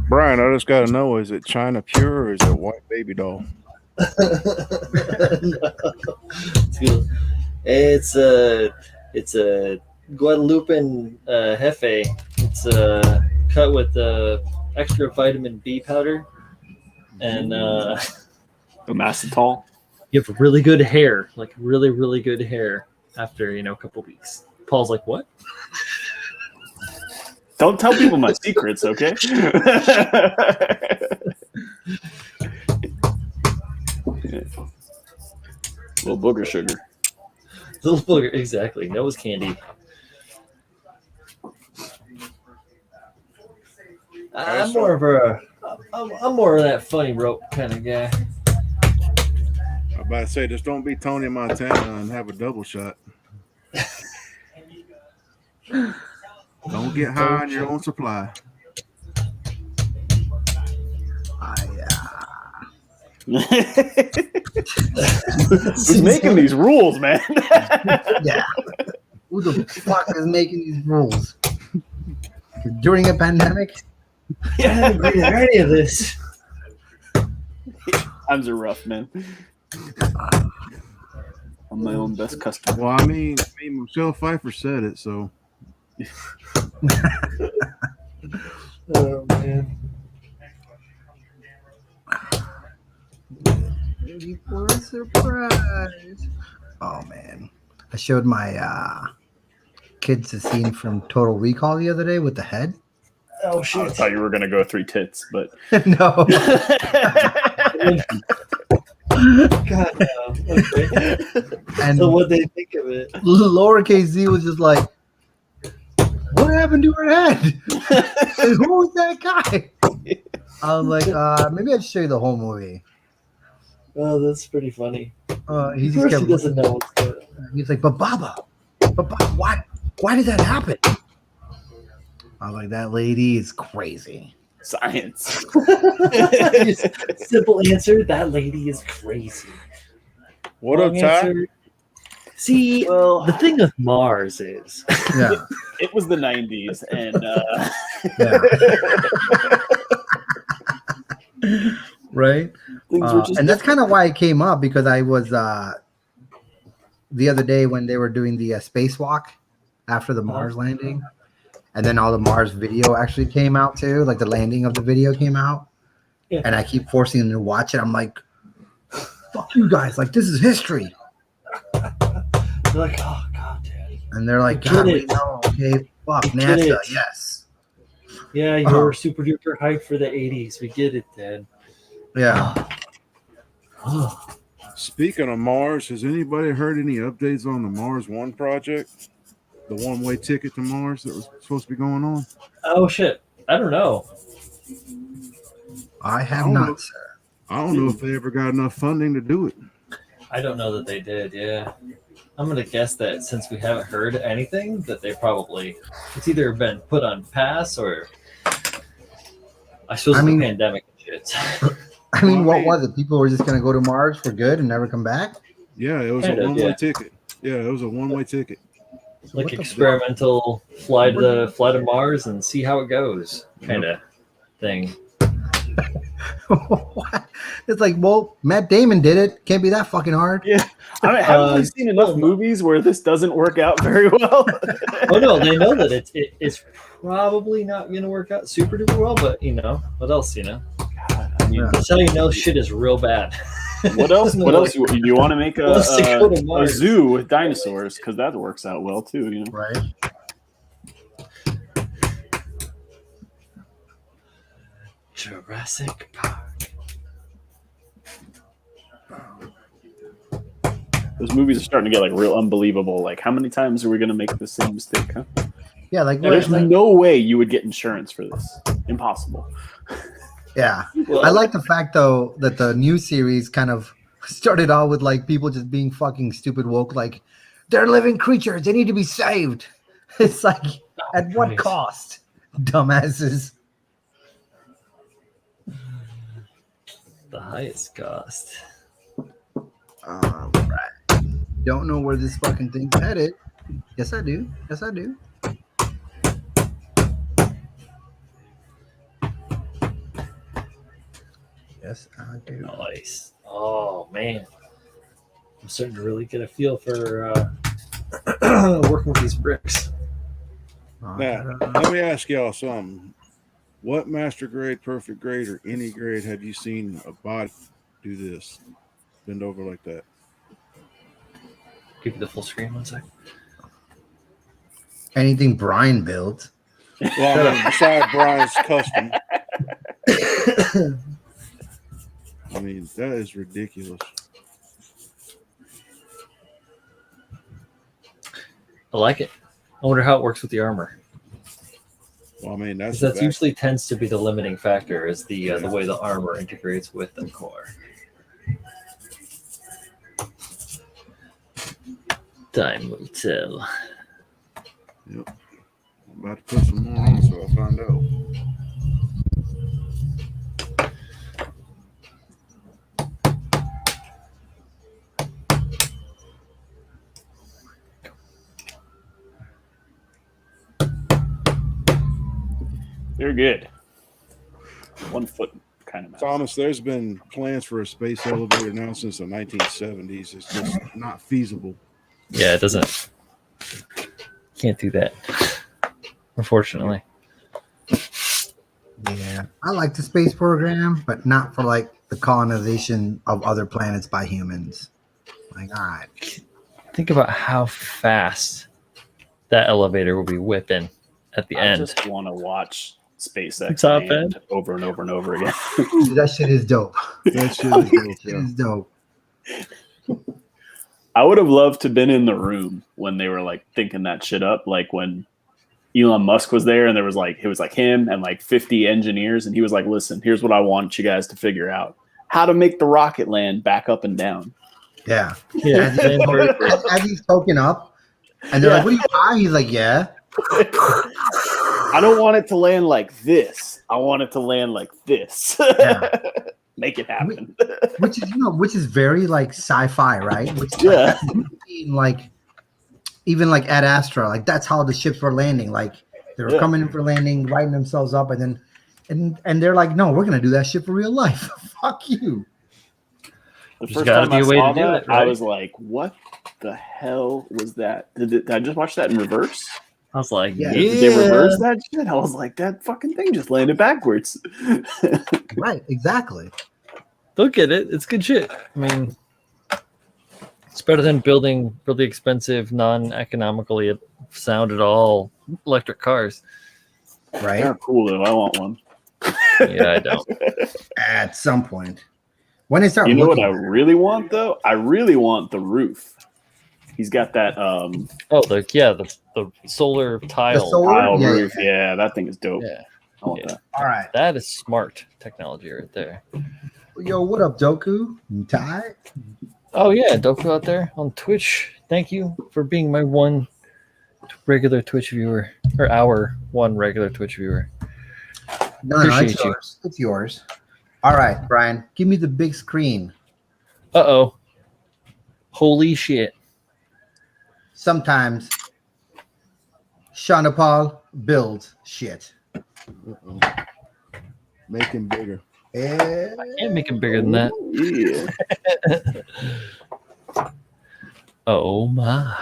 Brian, I just got to know: is it China Pure or is it White Baby Doll? It's a Guadalupe Jefe. It's cut with extra vitamin B powder, and The Macetol. you have really good hair, like really, really good hair after a couple weeks. Paul's like, what? Don't tell people my secrets, okay? Little booger sugar. Little booger, exactly. Nose candy. I'm more of that funny rope kind of guy. I'm about to say, just don't be Tony Montana and have a double shot. Don't get high on your own supply. Who's making these rules, man? Yeah. Who the fuck is making these rules? During a pandemic? Yeah, I haven't agreed to any of this. Times are rough, man. I'm my own best customer. Well, I mean, Michelle Pfeiffer said it, so. Oh man. Ready for a surprise. Oh man. I showed my kids the scene from Total Recall the other day with the head. Oh I shit. thought you were gonna go 3 tits, but No. God no. Okay. And So what they think of it? lowercase Z was just like, what happened to her head? And who was that guy? I was like, maybe I'd show you the whole movie. Oh, that's pretty funny. He Of just course kept he doesn't know what's going on. He's like, but Baba, why did that happen? I was like, that lady is crazy. science. Simple answer, that lady is crazy. What up, Long Ty? answer, see, Well, the thing with Mars is Yeah. it was the 90s, and Yeah. Right? things were just And that's kind of why it came up, because I was the other day when they were doing the spacewalk after the Mars landing, and then all the Mars video actually came out too, like the landing of the video came out. Yeah. And I keep forcing them to watch it. I'm like, fuck you guys, like this is history. They're like, oh god, Dad. And they're like, Get God, we it. know, okay, fuck Get NASA, it. yes. Yeah, you're super duper hyped for the 80s. We get it, Dad. Yeah. Oh. Speaking of Mars, has anybody heard any updates on the Mars One project? The one-way ticket to Mars that was supposed to be going on? Oh shit. I don't know. I have I don't not, know. sir. I don't know if they ever got enough funding to do it. I don't know that they did, yeah. I'm gonna guess that since we haven't heard anything, that they probably it's either been put on pass or I suppose I the mean- pandemic and shit. I mean, Well, I what mean- was it? People were just going to go to Mars for good and never come back? Yeah, it was Kind a of, one-way yeah. ticket. Yeah, it was a one-way ticket. Like What the experimental fly to Mars and see how it goes kind of thing. What? It's like, well, Matt Damon did it. Can't be that fucking hard. yeah, I mean, haven't we seen enough movies where this doesn't work out very well? Oh no, they know that it's probably not gonna work out super duper well, but what else, God, I mean, Yeah. That's how you know shit is real bad. what else? What else? You want to make Wants to go to a Mars. zoo with dinosaurs? Because that works out well too. You know. Right? Jurassic Park. Those movies are starting to get like real unbelievable. Like, how many times are we going to make the same mistake? Huh? Yeah, like, There's like no way you would get insurance for this. Impossible. yeah. Well, I like the fact though that the new series kind of started out with like people just being fucking stupid woke, like they're living creatures, they need to be saved. It's like, at what Christ. cost, dumbasses? the highest cost. All right. Don't know where this fucking thing's headed. Yes, I do. Yes, I do. Yes, I do. Nice. Oh man, I'm starting to really get a feel for working with these bricks. Now, let me ask y'all something. What master grade, perfect grade, or any grade have you seen a body do this? Bend over like that. Give you the full screen one second. Anything Brian built. Well, I mean, besides Brian's custom. I mean, that is ridiculous. I like it. I wonder how it works with the armor. Well, I mean, that's usually tends to be the limiting factor is the way the armor integrates with the core. Time will tell. Yep. I'm about to put some more on, so I'll find out. You're good. 1 foot kind of mouse. Thomas, there's been plans for a space elevator now since the 1970s. It's just not feasible. Yeah, it doesn't. Can't do that, unfortunately. Yeah, I like the space program, but not for like the colonization of other planets by humans. Like, all right. Think about how fast that elevator will be whipping at the I end. just want to watch SpaceX It's not land bad. over and over and over again. That shit is dope. That shit is dope, It is dope. I would have loved to been in the room when they were like thinking that shit up, like when Elon Musk was there and there was like it was like him and like 50 engineers and he was like, listen, here's what I want you guys to figure out. How to make the rocket land back up and down. Yeah. Yeah, As he's poking up, and they're like, "What are you high?" He's like, "Yeah." I don't want it to land like this. I want it to land like this. Yeah. Make it happen. Which is very like sci-fi, right? Which is Yeah. like even like Ad Astra, like that's how the ships were landing. Like they were coming in for landing, writing themselves up, and then and they're like, "No, we're gonna do that shit for real life." Fuck you. The There's first gotta time be I a way saw to do that, it, right? I was like, "What the hell was that? Did I just watch that in reverse? I was like, Yeah. Did they reverse that shit?" I was like, "That fucking thing just landed backwards." Right, exactly. They'll get it. It's good shit. I mean, it's better than building really expensive, non-economically sound at all electric cars. Right. They're cool though. I want one. Yeah, I don't. At some point, when they start, You know what looking I really want though? I really want the roof. He's got that Oh, the solar tile. solar? tile Yeah, roof. Yeah, that thing is dope. Yeah, I want Yeah. that. all right. that is smart technology right there. Yo, what up, Doku? Ty? Oh yeah, Doku out there on Twitch. Thank you for being my one regular Twitch viewer, or our one regular Twitch viewer. No, Appreciate it's you. yours. It's yours. All right, Brian, give me the big screen. Uh-oh. Holy shit. Sometimes Shonda Paul builds shit. Uh-oh. Make him bigger. Eh, Can't make it bigger than that. Yeah. Oh my.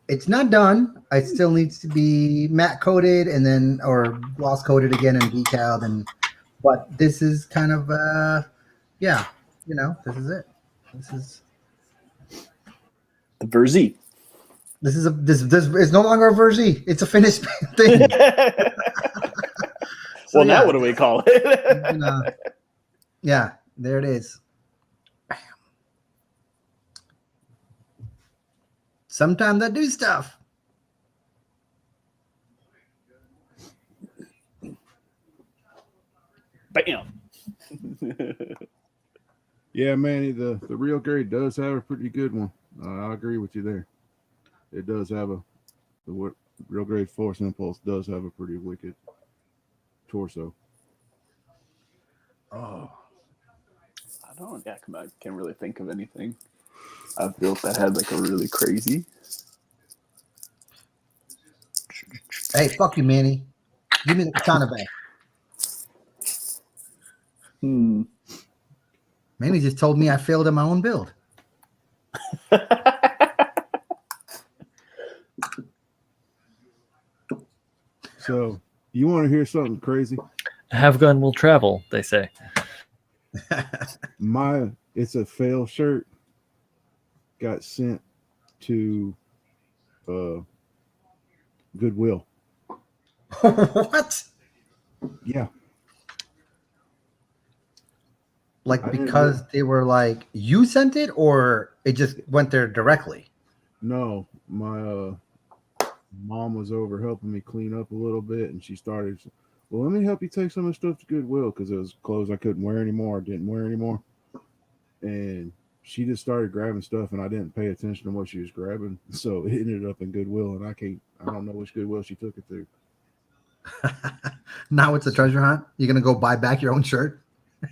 It's not done. It still needs to be matte coated and then or gloss coated again and decaled but this is kind of yeah, this is it. The Verzi. This is no longer a Verzi. It's a finished thing. Well, now yeah. what do we call it? Yeah, there it is. Bam. Sometimes I do stuff. Bam. Yeah, Manny, the real grade does have a pretty good one. I agree with you there. It does have the real grade Force Impulse does have a pretty wicked torso. Oh. I can't really think of anything I've built that had like a really crazy. Hey, fuck you, Manny. Give me the katana back. Man, he just told me I failed at my own build. So you want to hear something crazy? Have gun will travel, they say. It's a fail shirt got sent to Goodwill. What? Yeah. Like because they were like, you sent it, or it just went there directly? No, my mom was over helping me clean up a little bit, and she started, well, let me help you take some of the stuff to Goodwill because it was clothes I couldn't wear anymore, didn't wear anymore. And she just started grabbing stuff, and I didn't pay attention to what she was grabbing. So it ended up in Goodwill, and I don't know which Goodwill she took it to. Now it's a treasure hunt. You're going to go buy back your own shirt?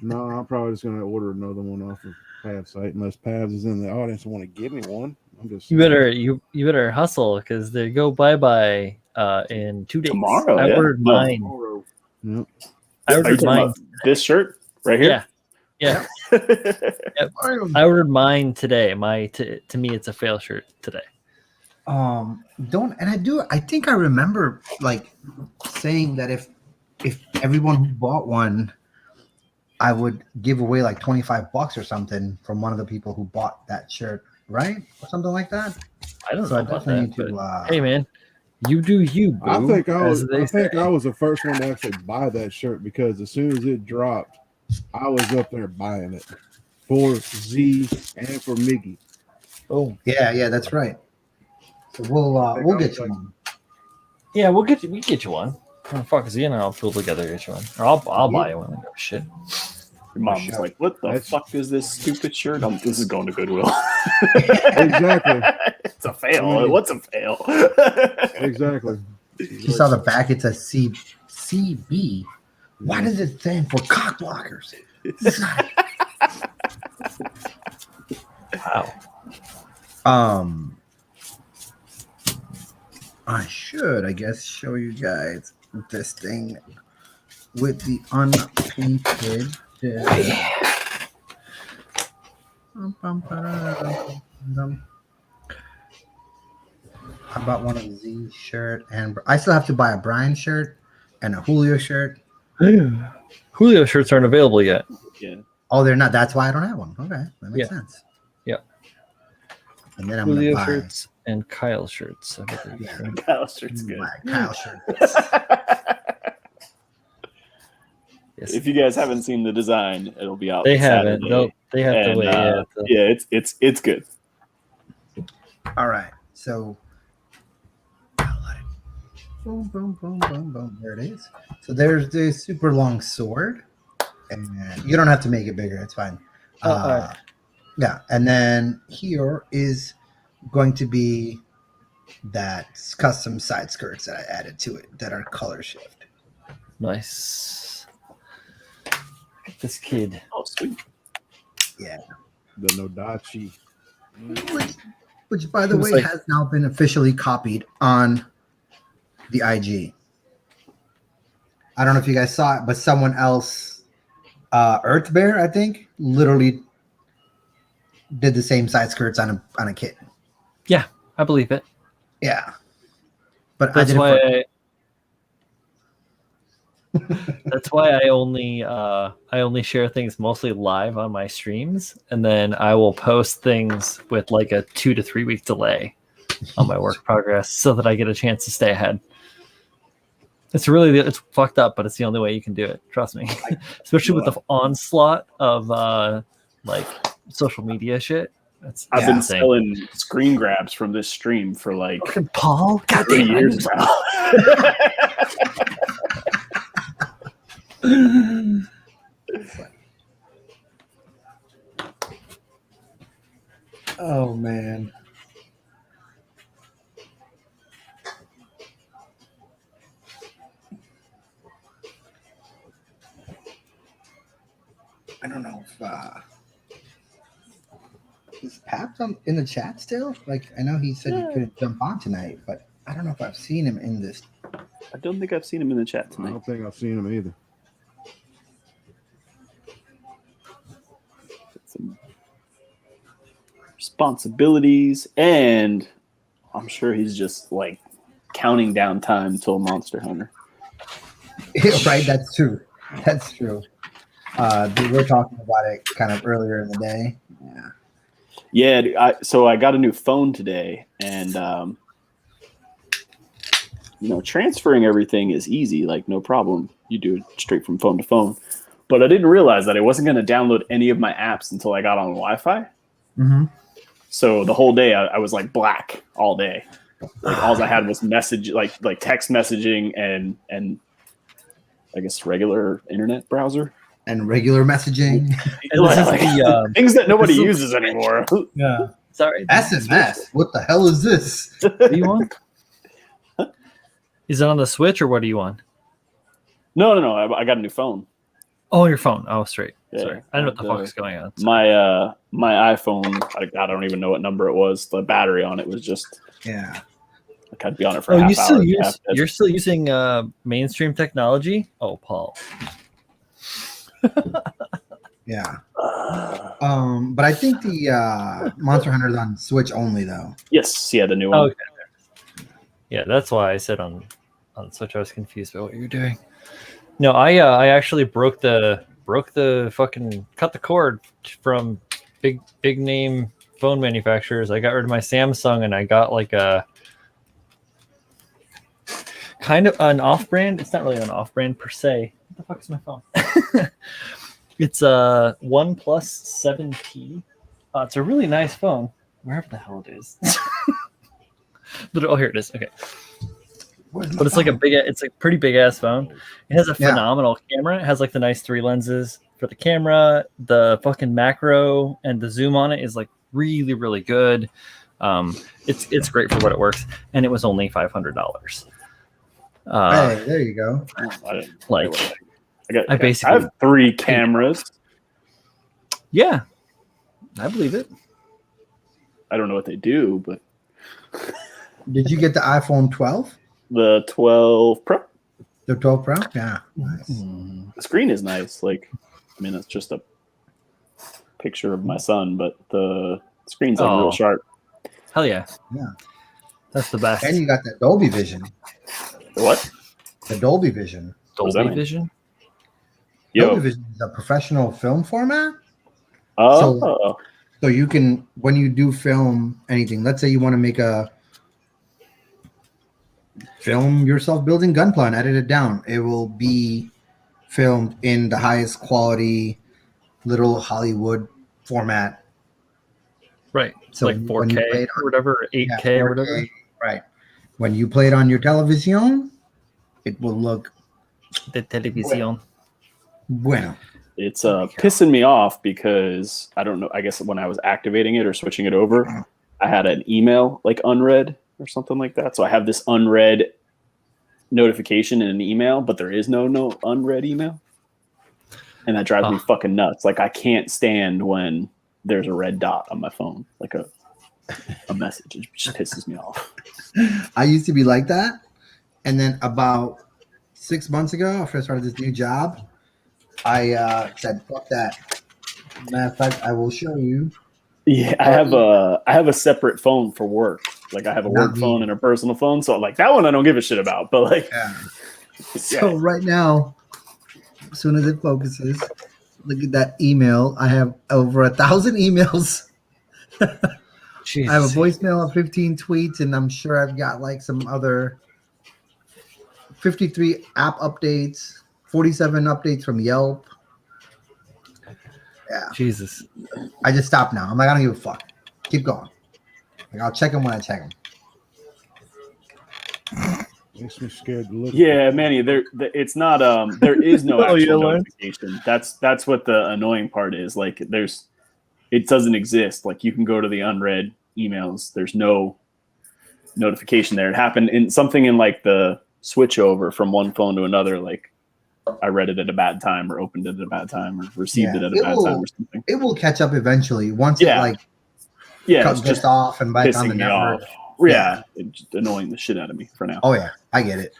No, I'm probably just going to order another one off of Pav's site, unless Pav's is in the audience and want to give me one. I'm just You better hustle because they go bye in 2 days. Tomorrow, I yeah. ordered No. mine. Yep. I Are you ordered talking mine. about this shirt right here? Yeah. Yep. I ordered mine today. To me, it's a fail shirt today. I think I remember like saying that if everyone who bought one, I would give away like $25 or something from one of the people who bought that shirt, right? Or something like that. I don't So know I about definitely that. need to. Hey man, you do you, boo. I think I was say. the first one to actually buy that shirt because as soon as it dropped, I was up there buying it for Z and for Miggy. Oh Yeah, that's right. So we'll get you one. yeah, we get you one. Oh, fuck, Z and I'll pull together and get you one, or I'll buy you one. Oh, shit. Your mom was like, "What the fuck is this stupid shirt? This is going to Goodwill." Exactly. It's a fail. What's a fail? Exactly. You saw the back. It's a CB. Why does it stand for cock blockers? Wow. I should, I guess, show you guys this thing with the unpainted. I bought one of Z's shirt, and I still have to buy a Brian shirt and a Julio shirt. Julio shirts aren't available yet. Yeah. Oh, they're not. That's why I don't have one. Okay, that makes sense. Yeah. And then I'm Julio gonna buy shirts and Kyle shirts. Kyle shirt's good. Kyle shirt. Yes. If you guys haven't seen the design, it'll be out. They haven't. Saturday. They have to wait. Yeah, it's good. All right, so boom, boom, boom, boom, boom. There it is. So there's the super long sword, and you don't have to make it bigger. It's fine. Yeah, and then here is going to be that custom side skirts that I added to it that are color shift. Nice. Look at this kid. Oh, sweet. Yeah. The Nodachi. Which by the way, has now been officially copied on the IG. I don't know if you guys saw it, but someone else, Earth Bear, I think, literally did the same side skirts on a kitten. Yeah, I believe it. Yeah, but that's why. That's why I only share things mostly live on my streams, and then I will post things with like a 2 to 3 week delay on my work progress so that I get a chance to stay ahead. It's fucked up, but it's the only way you can do it. Trust me, especially with the onslaught of like social media shit. I've been selling screen grabs from this stream for like Paul, 3 years now. Oh man. I don't know if is Paps in the chat still? Like, I know he said he couldn't jump on tonight, but I don't know if I've seen him in this. I don't think I've seen him in the chat tonight. I don't think I've seen him either. responsibilities, and I'm sure he's just like counting down time till Monster Hunter. Right, that's true. That's true. We were talking about it kind of earlier in the day. Yeah, so I got a new phone today, and transferring everything is easy, like no problem. You do it straight from phone to phone. But I didn't realize that I wasn't going to download any of my apps until I got on Wi-Fi. Mm-hmm. So the whole day I was like black all day. Like all I had was message, like text messaging and I guess regular internet browser And regular messaging. And this is things that nobody uses anymore. Yeah. Sorry. SMS. What the hell is this? What do you want? Is it on the Switch or what do you want? No. I got a new phone. Oh, your phone. Oh, straight. Yeah, Sorry. I don't know what the fuck is going on. My iPhone, I don't even know what number it was. The battery on it was just like I'd be on it for a half hour. You're still using mainstream technology? Oh, Paul. Yeah. But I think the Monster Hunter is on Switch only though. Yes, yeah, the new one. Okay. Yeah, that's why I said on Switch. I was confused by what you were doing. No, I actually broke the fucking cut the cord from big name phone manufacturers. I got rid of my Samsung and I got like a kind of an off-brand. It's not really an off-brand per se. What the fuck is my phone? It's a OnePlus 7T. It's a really nice phone, wherever the hell it is. But here it is. Okay. But it's like it's a pretty big ass phone. It has a phenomenal camera. It has like the nice 3 lenses for the camera. The fucking macro and the zoom on it is like really, really good. It's great for what it works, and it was only $500. Hey, there you go. I have 3 cameras. Yeah, I believe it. I don't know what they do, but did you get the iPhone 12? The 12 Pro. The 12 Pro? Yeah. Nice. The screen is nice. Like, I mean, it's just a picture of my son, but the screen's like real sharp. Hell yeah. Yeah. That's the best. And you got that Dolby Vision. The what? The Dolby Vision. Dolby Vision? Dolby Vision is a professional film format. Oh. So you can, when you do film anything, let's say you want to make a film yourself building Gunpla and edit it down. It will be filmed in the highest quality little Hollywood format. Right. So like 4K or whatever, 8K or whatever. Right. When you play it on your television, it will look the television. Bueno. It's pissing me off because I don't know. I guess when I was activating it or switching it over, I had an email like unread or something like that. So I have this unread notification in an email, but there is no unread email. And that drives me fucking nuts. Like I can't stand when there's a red dot on my phone, like a message. It just pisses me off. I used to be like that. And then about 6 months ago, after I started this new job, I said, fuck that. Matter of fact, I will show you. Yeah, I have a separate phone for work. Like I have a work phone and a personal phone. So like that one I don't give a shit about. But like So right now, as soon as it focuses, look at that email. I have over 1,000 emails. I have a voicemail of 15 tweets, and I'm sure I've got like some other 53 app updates, 47 updates from Yelp. Yeah. Jesus. I just stopped now. I'm like, I don't give a fuck. Keep going. Like, I'll check them when I check them. Makes me scared to look. Yeah, Manny, it's not there is no actual notification. That's what the annoying part is. Like it doesn't exist. Like you can go to the unread emails. There's no notification there. It happened in something in like the switch over from one phone to another. Like I read it at a bad time or opened it at a bad time or received it at a bad time or something. It will catch up eventually once it it's just off and back on the network. Yeah, it's just annoying the shit out of me for now. Oh yeah, I get it.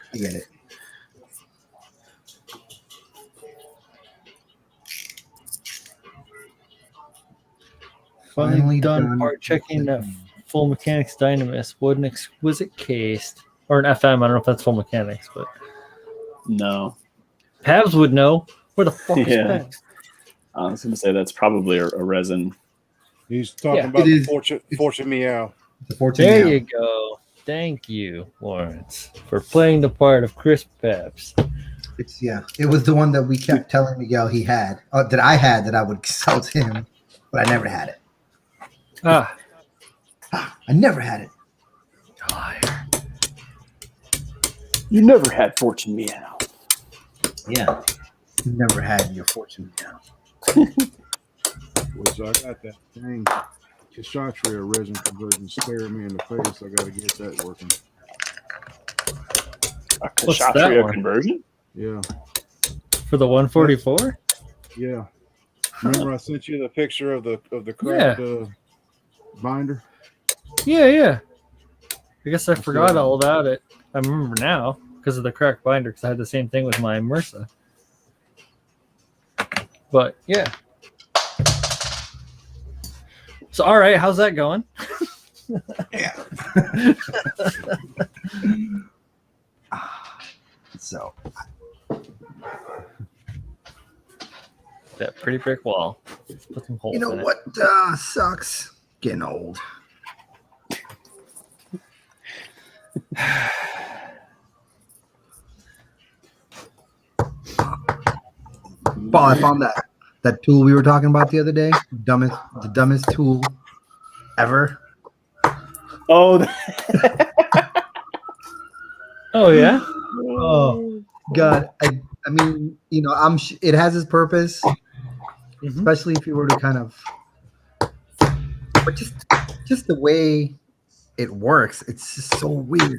Finally done part checking that full mechanics dynamis. What an exquisite case. Or an FM. I don't know if that's full mechanics, but No. Pabs would know. Where the fuck is Yeah. Pabs? I was going to say that's probably a resin. He's talking Yeah. about It the is- Fortune Meow. The fortune There now. you go. Thank you, Lawrence, for playing the part of Chris Pabs. It was the one that we kept telling Miguel he had, that I had, that I would sell to him, but I never had it. Ah, I never had it. liar. You never had Fortune Meow. Yeah, you never had your fortune now. Which I got that thing. Kshatriya resin conversion staring me in the face. I got to get that working. A What's that Kshatriya one? conversion? Yeah. For the 144? Yeah. Remember I sent you the picture of the cracked binder? Yeah. I guess I forgot that. all about it. I remember now because of the cracked binder, because I had the same thing with my MRSA. But yeah. So all right, how's that going? Yeah. So That pretty brick wall. Let's put some holes you know in what sucks? Getting old. Paul, I found that tool we were talking about the other day. The dumbest tool ever. Oh, Oh yeah. Oh God, I mean, you know, it has its purpose, especially if you were to kind of, but just the way it works, it's just so weird.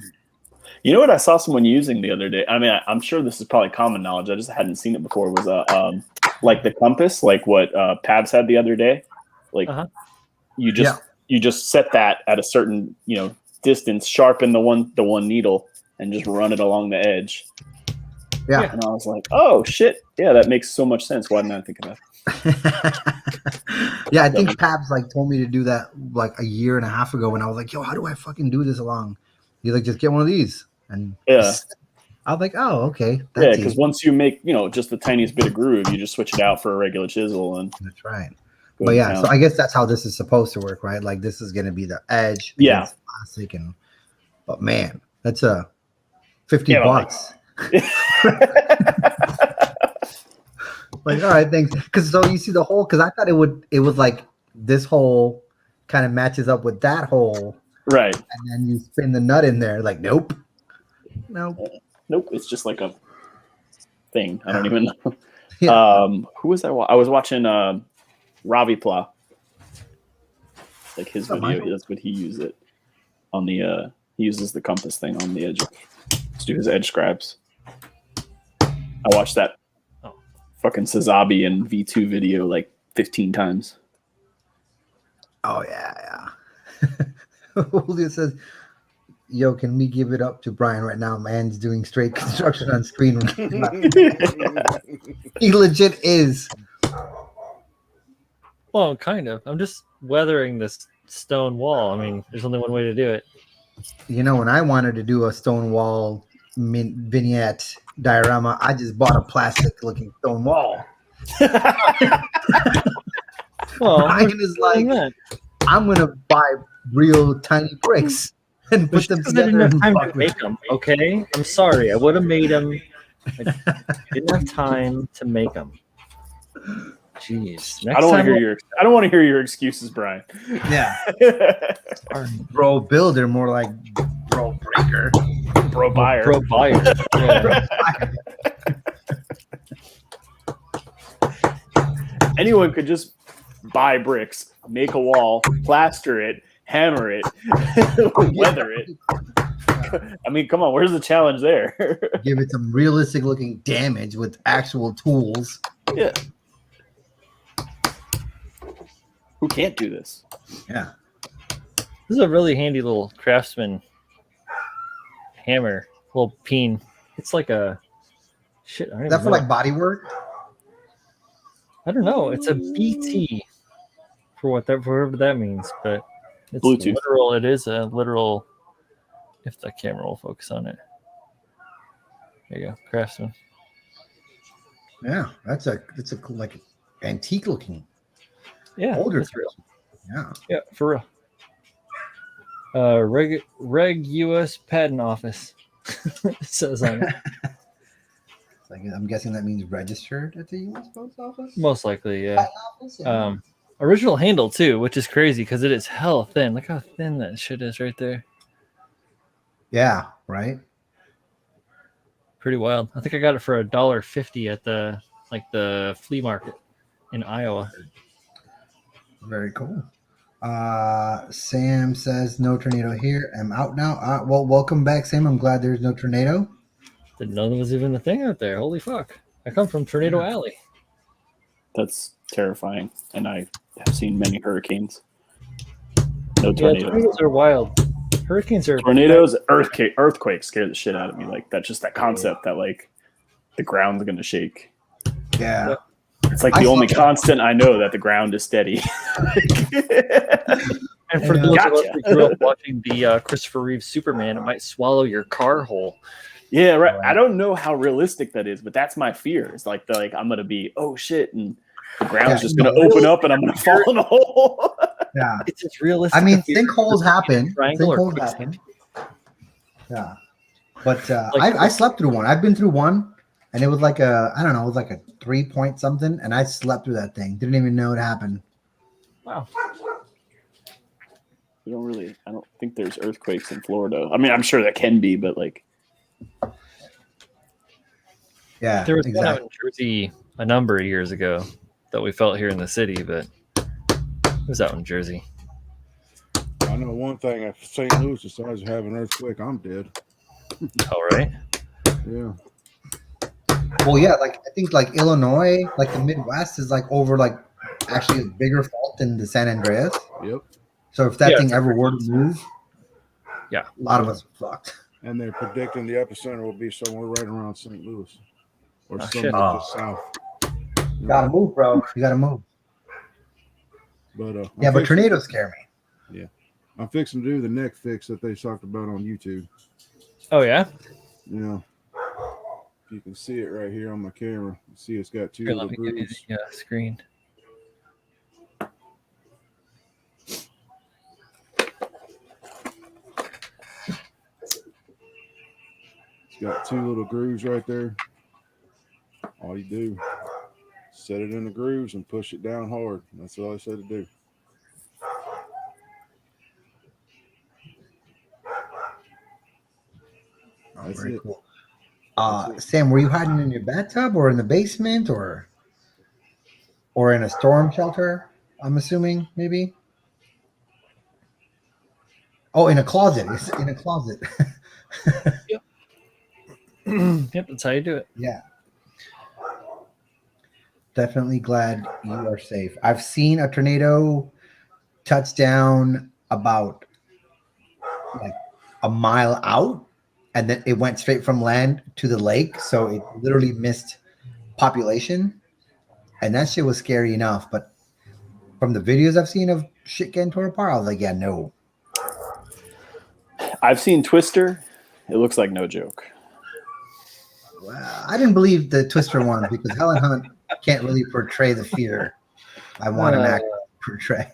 you know what I saw someone using the other day? I mean, I'm sure this is probably common knowledge. I just hadn't seen it before. Was like the compass, like what Pabs had the other day. Like you just set that at a certain distance, sharpen the one needle, and just run it along the edge. Yeah. And I was like, oh shit, yeah, that makes so much sense. Why didn't I think of that? Yeah, I think Pabs told me to do that like a year and a half ago, and I was like, yo, how do I fucking do this along? He's like, just get one of these. And Yeah. I was like, oh, okay. Yeah, because once you make, just the tiniest bit of groove, you just switch it out for a regular chisel. And that's right. But yeah, so I guess that's how this is supposed to work, right? Like this is going to be the edge. Yeah. Plastic but man, that's a $50. Like, all right, thanks. Because so you see the hole, because I thought it was like this hole kind of matches up with that hole. Right. And then you spin the nut in there. Like, nope. It's just like a thing. I don't even know. Yeah. Who was that? I was watching Ravi Pla. Like his video, that's what he used it on the. He uses the compass thing on the edge to do his edge scribes. I watched that fucking Sazabi and V2 video like 15 times. Oh yeah. Julio says, yo, can we give it up to Brian right now? Man's doing straight construction on screen. He legit is. Well, kind of. I'm just weathering this stone wall. I mean, there's only one way to do it. You know, when I wanted to do a stone wall vignette diorama, I just bought a plastic looking stone wall. Well, Brian is like, I'm going to buy real tiny bricks and put them together. I didn't have time to make them, okay? I'm sorry. I would have made them. I didn't have time to make them. Jeez. I don't want to hear your excuses, Brian. Yeah. Bro builder, more like bro breaker. Bro buyer. Bro buyer. Yeah. Anyone could just buy bricks, make a wall, plaster it, hammer it, weather it. I mean, come on, where's the challenge there? Give it some realistic looking damage with actual tools. Yeah. Who can't do this? Yeah. This is a really handy little Craftsman hammer, little peen. It's like a shit. I don't Is that even for know. like body work? I don't know. It's a BT for whatever that means, but it's Bluetooth. literal. It is a literal. If the camera will focus on it, there you go, Craftsman. Yeah, that's a cool, like antique looking. Yeah, Older it's real. Yeah. Yeah, for real. Reg U.S. Patent Office. It says on it. Like, I'm guessing that means registered at the U.S. Post Office. Most likely, yeah. Patent Office, yeah. Original handle too, which is crazy because it is hell thin. Look how thin that shit is right there. Yeah, right. Pretty wild. I think I got it for $1.50 at the flea market in Iowa. Very cool. Sam says no tornado here. I'm out now. Well, welcome back, Sam. I'm glad there's no tornado. Didn't know there was even a thing out there. Holy fuck! I come from Tornado Alley. That's terrifying. And I have seen many hurricanes. No Yeah, tornadoes. tornadoes are wild. Hurricanes are Tornadoes, earthquakes scare the shit out of me. Like that's just that concept that like the ground's gonna shake. Yeah. It's like the only constant I know that the ground is steady. And for those of us Gotcha. who grew up watching the Christopher Reeve Superman, it might swallow your car whole. Yeah, right. I don't know how realistic that is, but that's my fear. It's like I'm gonna be shit, and the ground's just gonna open up, and I'm gonna fall in a hole. Yeah. It's just realistic. I mean, sinkholes happen. Triangle or Sinkholes quicksand. happen. Yeah. But I slept through one. I've been through one, and it was like it was like a 3-point something, and I slept through that thing. Didn't even know it happened. Wow. I don't think there's earthquakes in Florida. I mean, I'm sure there can be, but like, Yeah, There was one out exactly. in Jersey a number of years ago that we felt here in the city, but it was out in Jersey. I know one thing. If St. Louis decides to have an earthquake, I'm dead. All right. Yeah. Well, yeah, like I think like Illinois, like the Midwest is like over like actually a bigger fault than the San Andreas. Yep. So if that Yeah, thing it's ever were to move, Yeah. a lot of us are fucked. And they're predicting the epicenter will be somewhere right around St. Louis or Oh, somewhere shit. just south. You gotta move, bro. You gotta move. But Yeah, but tornadoes scare me. I'm fixing to do the neck fix that they talked about on YouTube. Oh, yeah? Yeah. If you can see it right here on my camera, you see it's got two Here, little let me give you grooves. the screen. It's got two little grooves right there. All you do, set it in the grooves and push it down hard. That's all I said to do. Oh, That's very it. cool. That's it. Sam, were you hiding in your bathtub or in the basement or in a storm shelter? I'm assuming maybe. Oh, in a closet. It's in a closet. Yep, that's how you do it. Yeah. Definitely glad you are safe. I've seen a tornado touch down about like a mile out, and then it went straight from land to the lake. So it literally missed population. And that shit was scary enough. But from the videos I've seen of shit getting torn apart, I was like, yeah, no. I've seen Twister. It looks like no joke. Well, I didn't believe the Twister one because Helen Hunt can't really portray the fear I want an actor to portray.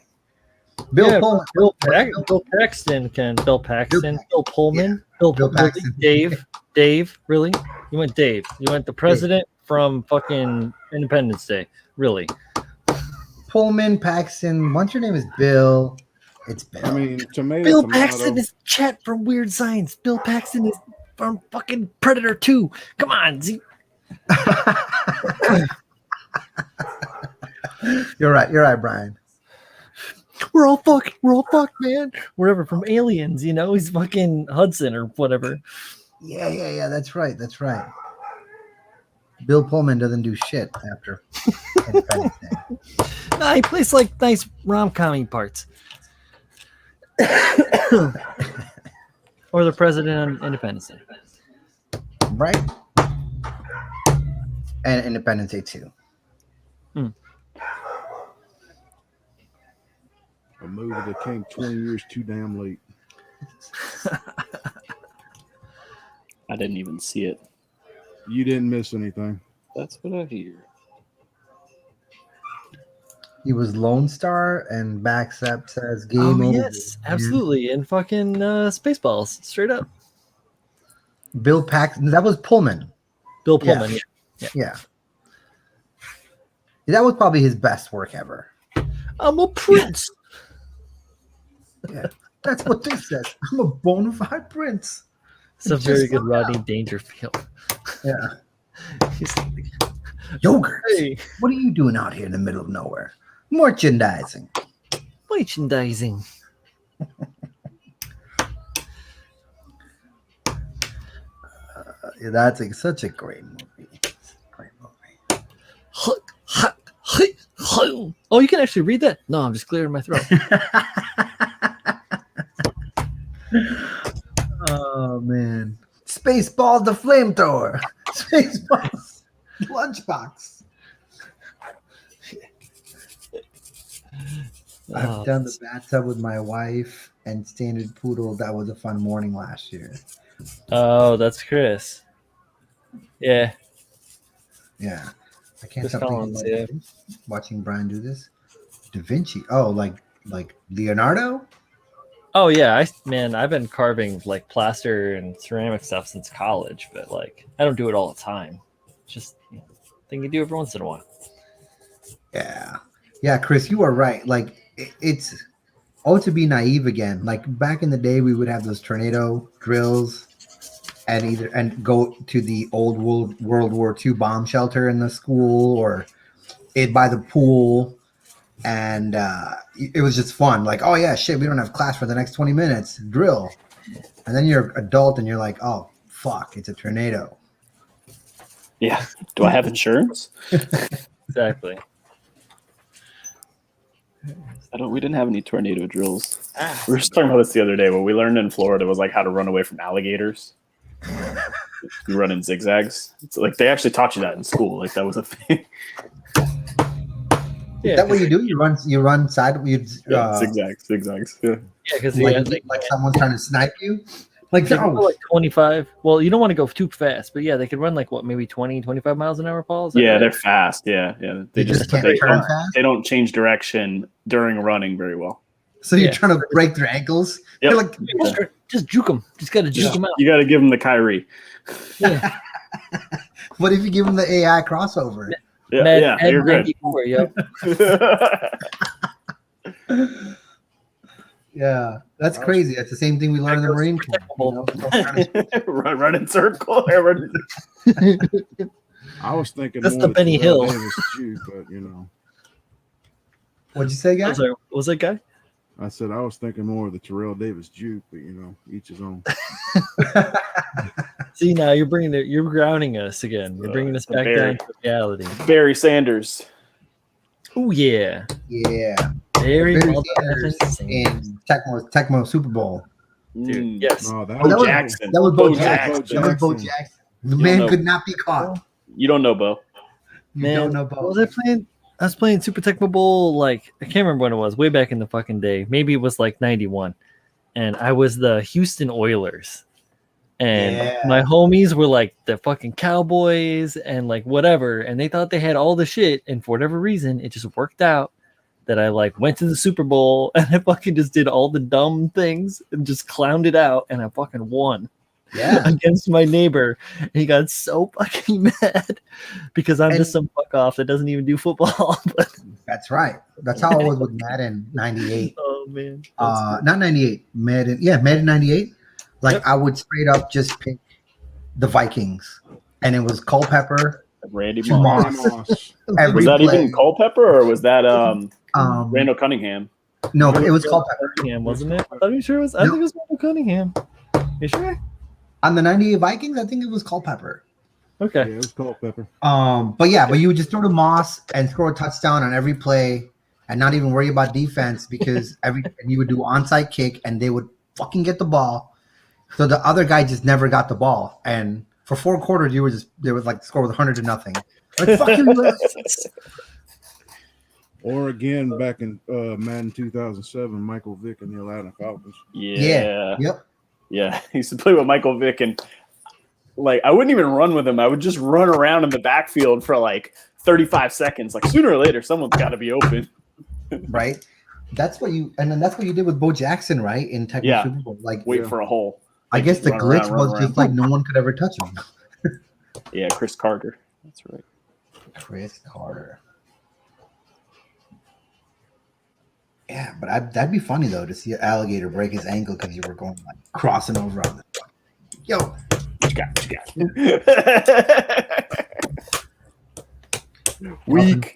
Bill Pullman. Bill Paxton can. Bill Paxton. Bill Pullman. Bill Really? Paxton. Dave. Really? You went Dave. You went the president from fucking Independence Day. Really? Pullman, Paxton. Once your name is Bill, it's Bill. I mean, tomato. Bill tomato. Paxton is Chet from Weird Science. Bill Paxton is from fucking Predator 2. Come on, Z. You're right, Brian. We're all fucked, man. Whatever, from Aliens, you know, he's fucking Hudson or whatever. Yeah. That's right. Bill Pullman doesn't do shit after Independence Day. Nah, he plays like nice rom-com parts. Or the president on Independence Day. Right? And Independence Day 2. The movie that came 20 years too damn late. I didn't even see it. You didn't miss anything. That's what I hear. He was Lone Star, and Backstep says game over. Yes, absolutely. And fucking Spaceballs, straight up. Bill Paxton. That was Pullman. Bill Pullman. Yeah. That was probably his best work ever. I'm a prince. Yeah. That's what this says. I'm a bona fide prince. It's a Just very good look Rodney Dangerfield. Yeah. He's like, Yogurt. hey, What are you doing out here in the middle of nowhere? Merchandising. merchandising. Yeah, that's such a great movie. Great movie. Oh, you can actually read that? No, I'm just clearing my throat. Oh man. Spaceball the flamethrower. Spaceball lunchbox. I've done the bathtub with my wife and Standard Poodle. That was a fun morning last year. Oh, that's Chris. Yeah. Yeah. I can't Chris stop thinking Collins, about watching Brian do this. Da Vinci. Oh, like Leonardo? Oh yeah, I've been carving like plaster and ceramic stuff since college, but like I don't do it all the time. Just thing you do every once in a while. Yeah. Yeah, Chris, you are right. Like it's to be naive again. Like back in the day, we would have those tornado drills and go to the old World War II bomb shelter in the school or by the pool. And it was just fun. Like, oh yeah, shit, we don't have class for the next 20 minutes. Drill. And then you're an adult and you're like, oh fuck, it's a tornado. Yeah. Do I have insurance? Exactly. We didn't have any tornado drills. We were just talking about this the other day. What we learned in Florida was like how to run away from alligators. You run in zigzags. It's like they actually taught you that in school. Like that was a thing. Yeah, Is that what you do? You run side. Zigzags. Yeah. Yeah, because like someone's trying to snipe you. Like, they can go like 25. Well, you don't want to go too fast, but yeah, they could run like what, maybe 20, 25 miles an hour, Paul? Yeah, right? they're fast. Yeah. They just can't turn fast. They don't change direction during running very well. So you're trying to break their ankles. Yep. You're like, just juke them. Just got to juke them out. You got to give them the Kyrie. Yeah. what if you give them the AI crossover? Yeah, you're good. Yep. Yeah, that's crazy. That's the same thing we learned in the Marine Corps. Run in circle. I was thinking That's more the Benny Hill. Davis juke, but What'd you say, guys? What was that guy? I said I was thinking more of the Terrell Davis juke, but each his own. See, now you're grounding us again. You're bringing us back down to reality. Barry Sanders. Oh yeah. Yeah. Barry Sanders in Tecmo Super Bowl. Dude, yes. No, Bo Jackson. That was Bo Jackson. Jackson. That was Bo Jackson. The man could not be caught. You don't know Bo. Man, don't know Bo. what was I playing? I was playing Super Tecmo Bowl, like, I can't remember when it was, way back in the fucking day. Maybe it was like 91. And I was the Houston Oilers. And my homies were like the fucking Cowboys and like whatever. And they thought they had all the shit. And for whatever reason, it just worked out that I like went to the Super Bowl and I fucking just did all the dumb things and just clowned it out. And I fucking won. Yeah. Against my neighbor. And he got so fucking mad because I'm just some fuck off that doesn't even do football. But that's right. That's how it was with Madden 98. Oh man. Not 98. Madden. Yeah, Madden 98. Like I would straight up just pick the Vikings. And it was Culpepper. Randy Moss. Was that even Culpepper or was that Randall Cunningham? No, it was Culpepper. Cunningham, wasn't it? I think it was Randall Cunningham. You sure? On the 98 Vikings, I think it was Culpepper. Okay. Yeah, it was Culpepper. But you would just throw to Moss and score a touchdown on every play and not even worry about defense because and you would do onside kick and they would fucking get the ball. So the other guy just never got the ball. And for 4 quarters, they would like score with 100-0. Like, fuck you. Or again, back in Madden 2007, Michael Vick and the Atlanta Falcons. Yeah. Yep. Yeah. He used to play with Michael Vick, and like I wouldn't even run with him. I would just run around in the backfield for like 35 seconds. Like sooner or later, someone's got to be open. Right. That's what you did with Bo Jackson, right? In Tech Yeah. Super Bowl. Like, Wait for a hole. I Like, guess just the run glitch around, was just like no one could ever touch him. Yeah, Chris Carter. That's right. Chris Carter. Yeah, but that'd be funny though to see an alligator break his ankle because you were going like crossing over on the. Yo, What you got? Weak.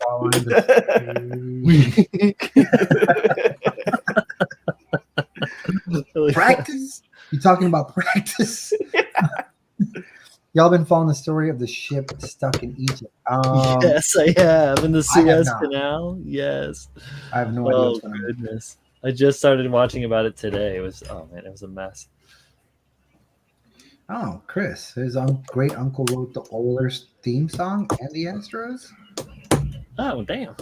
Practice? You talking about practice? Y'all been following the story of the ship stuck in Egypt? Yes, I have. In the I have Suez not. Canal. Yes. I have no idea Oh what's going on. goodness! I just started watching about it today. It was it was a mess. Oh, Chris, his great uncle wrote the Oilers theme song and the Astros. Oh damn!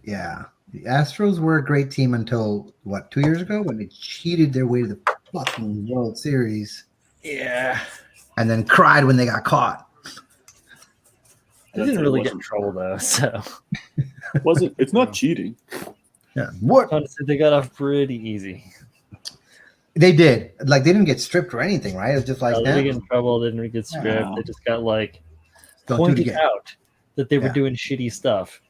Yeah, the Astros were a great team until 2 years ago when they cheated their way to the fucking World Series Yeah, and then cried when they got caught. they didn't really get in trouble though. So It's not cheating. Yeah, what honestly, they got off pretty easy. they did, like they didn't get stripped or anything, right? It was just like They didn't get in trouble. They didn't get stripped. Yeah. They just got like Don't do it pointed again. out that they were Yeah. doing shitty stuff.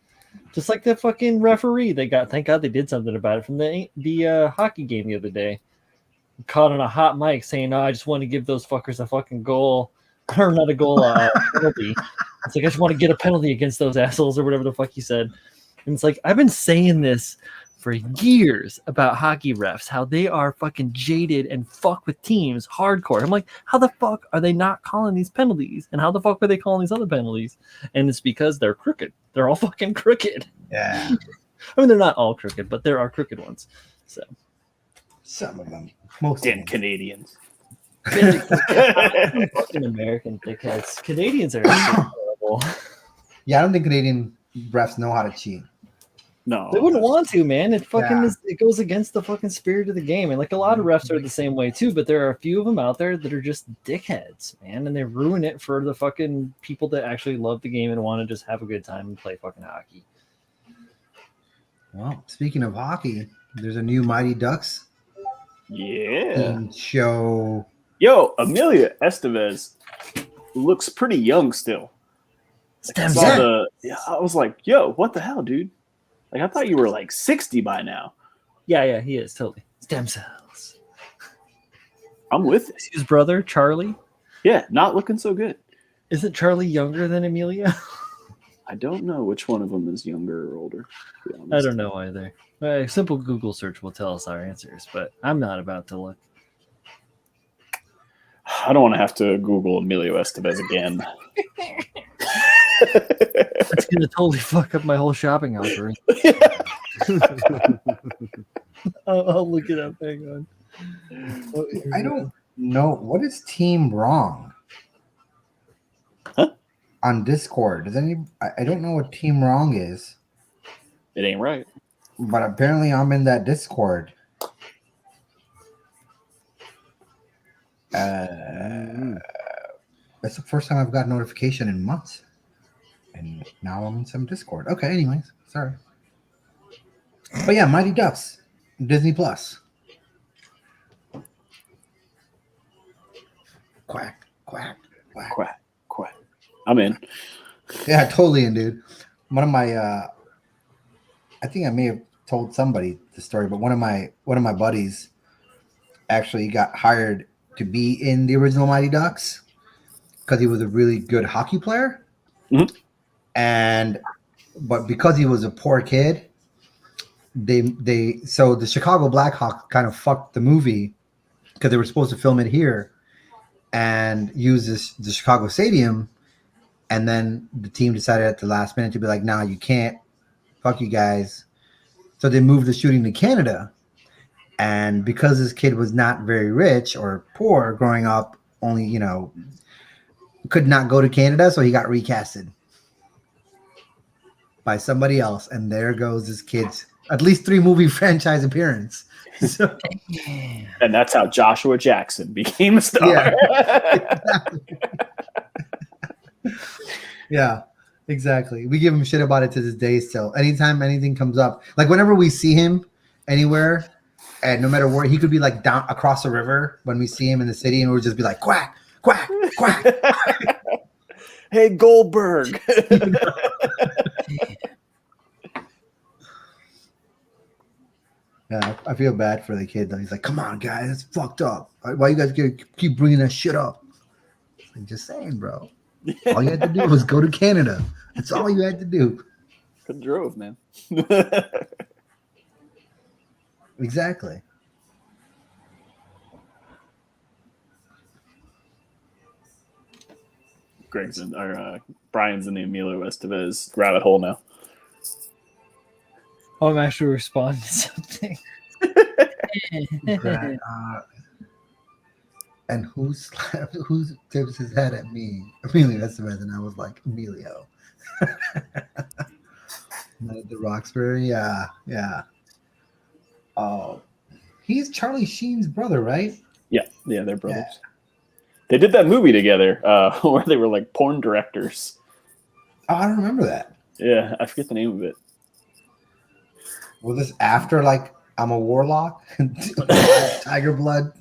Just like the fucking referee, they got. Thank God they did something about it from the hockey game the other day. Caught on a hot mic saying, "Oh, I just want to give those fuckers a fucking goal, or not a goal, penalty." It's like I just want to get a penalty against those assholes or whatever the fuck he said. And it's like I've been saying this for years about hockey refs, how they are fucking jaded and fuck with teams hardcore. I'm like, how the fuck are they not calling these penalties? And how the fuck are they calling these other penalties? And it's because they're crooked. They're all fucking crooked. Yeah, I mean, they're not all crooked, but there are crooked ones. So some of them, most of Damn them. Canadians. fucking American dickheads. Canadians are horrible. Yeah, I don't think Canadian refs know how to cheat. No. They wouldn't want to, man. It fucking Yeah. it goes against the fucking spirit of the game. And like a lot of refs are the same way too, but there are a few of them out there that are just dickheads, man, and they ruin it for the fucking people that actually love the game and want to just have a good time and play fucking hockey. Well, speaking of hockey, there's a new Mighty Ducks Yeah. show. Yo, Amelia Estevez looks pretty young still. I Stem saw cell. I was like, yo, what the hell, dude? Like I thought you were like 60 by now. Yeah, he is totally stem cells. I'm with it. Is his brother Charlie? Yeah, not looking so good. Isn't Charlie younger than Amelia? I don't know which one of them is younger or older. To be honest. I don't know either. A simple Google search will tell us our answers, but I'm not about to look. I don't want to have to Google Emilio Estevez again. It's gonna totally fuck up my whole shopping algorithm. I'll look it up. Hang on. I don't know what is Team Wrong. Huh? On Discord. I don't know what Team Wrong is, It ain't right. but apparently I'm in that Discord. That's the first time I've got notification in months. And now I'm in some Discord. Okay, anyways, sorry. But yeah, Mighty Ducks, Disney Plus. Quack, quack, quack. Quack, quack. I'm in. Yeah, totally in, dude. One of my I think I may have told somebody the story, but one of my buddies actually got hired to be in the original Mighty Ducks because he was a really good hockey player. Mhm. But because he was a poor kid, so the Chicago Blackhawks kind of fucked the movie because they were supposed to film it here and use the Chicago Stadium. And then the team decided at the last minute to be like, nah, you can't. Fuck you guys. So they moved the shooting to Canada. And because this kid was not very rich or poor growing up, only, could not go to Canada, so he got recasted. by somebody else, and there goes this kid's at least 3 movie franchise appearance. So, And that's how Joshua Jackson became a star. yeah, exactly. Yeah, exactly. We give him shit about it to this day still. Anytime anything comes up, like whenever we see him anywhere, and no matter where, he could be like down across the river when we see him in the city, and we'll just be like, quack, quack, quack. Hey, Goldberg. Yeah, I feel bad for the kid though. He's like, "Come on, guys, it's fucked up. Why you guys keep bringing that shit up?" I'm just saying, bro. All you had to do was go to Canada. That's all you had to do. Good drove, man. Exactly. Brian's in the Emilio Estevez rabbit hole now. Oh, I'm actually responding to something. Brad, and who tips his head at me? Emilio Estevez, and I was like, Emilio. The Roxbury, yeah. Oh, he's Charlie Sheen's brother, right? Yeah, they're brothers. Yeah. They did that movie together where they were like porn directors. Oh, I don't remember that. Yeah, I forget the name of it. Was this after like I'm a Warlock, Tiger Blood,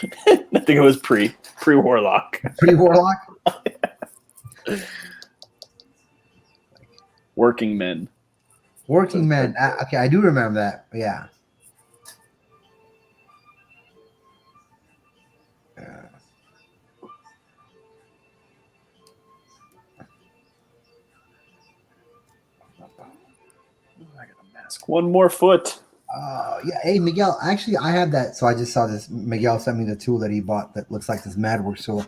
I think it was pre-Warlock. pre-Warlock? Working Men. Working Men. Okay, I do remember that. Yeah. I got a mask. One more foot. Yeah. Hey, Miguel. Actually, I have that. So I just saw this. Miguel sent me the tool that he bought that looks like this MadWorks tool.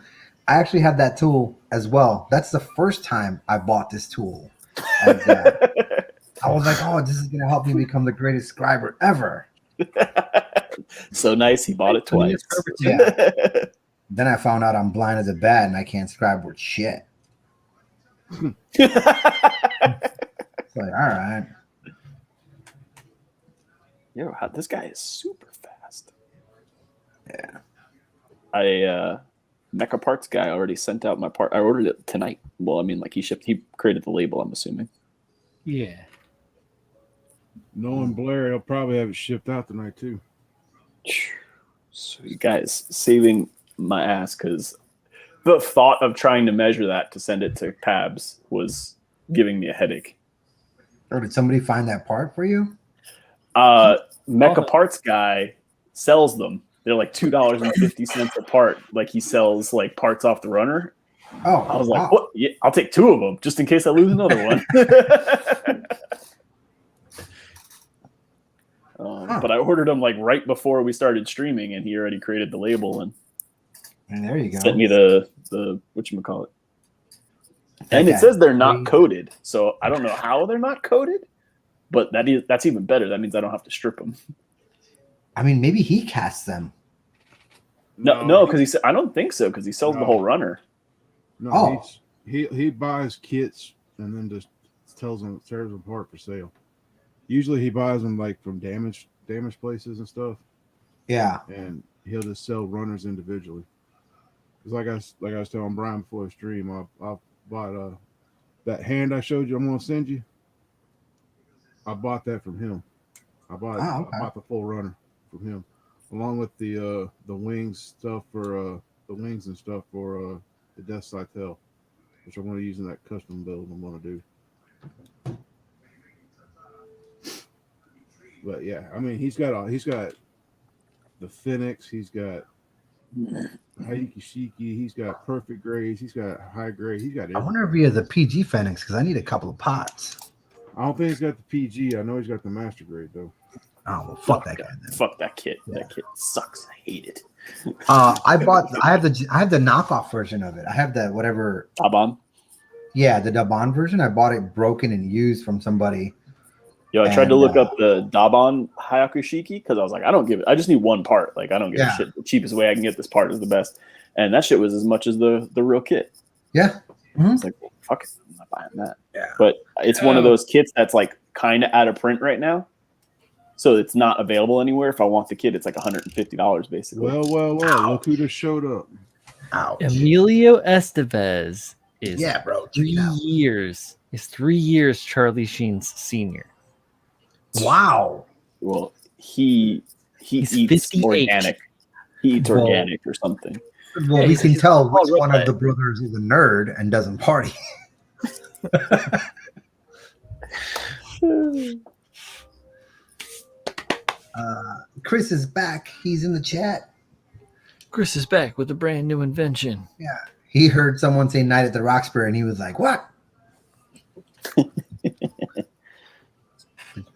I actually have that tool as well. That's the first time I bought this tool. And, I was like, oh, this is going to help me become the greatest scriber ever. So nice. He bought it twice. Yeah. Then I found out I'm blind as a bat and I can't scribe worth shit. It's like, all right. Yo, this guy is super fast. Yeah. Mecha Parts guy already sent out my part. I ordered it tonight. Well, I mean, like he created the label, I'm assuming. Yeah. Knowing Blair, he'll probably have it shipped out tonight too. So you guys saving my ass because the thought of trying to measure that to send it to Pabs was giving me a headache. Or did somebody find that part for you? Mecha Parts guy sells them. They're like $2.50 a part. Like he sells like parts off the runner. Oh, I was like, wow. what? Yeah, I'll take 2 of them just in case I lose another one. But I ordered them like right before we started streaming, and he already created the label and there you go. sent me the whatchamacallit. And it says they're not coated, so I don't know how they're not coated, but that's even better. That means I don't have to strip them. I mean, maybe he casts them. No, because he said I don't think so because he sells the whole runner. No, he buys kits and then just sells them apart for sale. Usually he buys them like from damaged places and stuff. Yeah, and he'll just sell runners individually. It's like I was telling Brian before the stream, I bought that hand I showed you. I'm gonna send you. I bought that from him. I bought the full runner from him, along with the wings stuff for the wings and stuff for the Death Cytel, which I'm going to use in that custom build I'm going to do. But yeah, I mean he's got the Phoenix, he's got Hayuki Shiki, he's got perfect grades, he's got high grade, he's got everything. I wonder if he has a PG Phoenix because I need a couple of pots. I don't think he's got the PG. I know he's got the master grade though. Oh well, fuck that guy then. Fuck that kit. Yeah. That kit sucks. I hate it. I have the knockoff version of it. I have the whatever Taban. Yeah, the Daban version. I bought it broken and used from somebody. Yo, I tried to look up the Daban Hayakushiki because I was like, I just need one part. Like, I don't give a shit. The cheapest way I can get this part is the best. And that shit was as much as the real kit. Yeah. Mhm. It's like, well, fuck it, I'm not buying that. Yeah. But it's one of those kits that's like kind of out of print right now, so it's not available anywhere. If I want the kit, it's like $150 basically. Well, look who just showed up. Ouch. Emilio Estevez is Yeah, bro. Check 3 it out. years. Is 3 years Charlie Sheen's senior. Wow. Well, he He's eats 58. organic. He eats Whoa. organic or something. Well, Yeah, we can tell which all one right. of the brothers is a nerd and doesn't party. Chris is back. He's in the chat. Chris is back with a brand new invention. Yeah. He heard someone say Night at the Roxbury and he was like, what?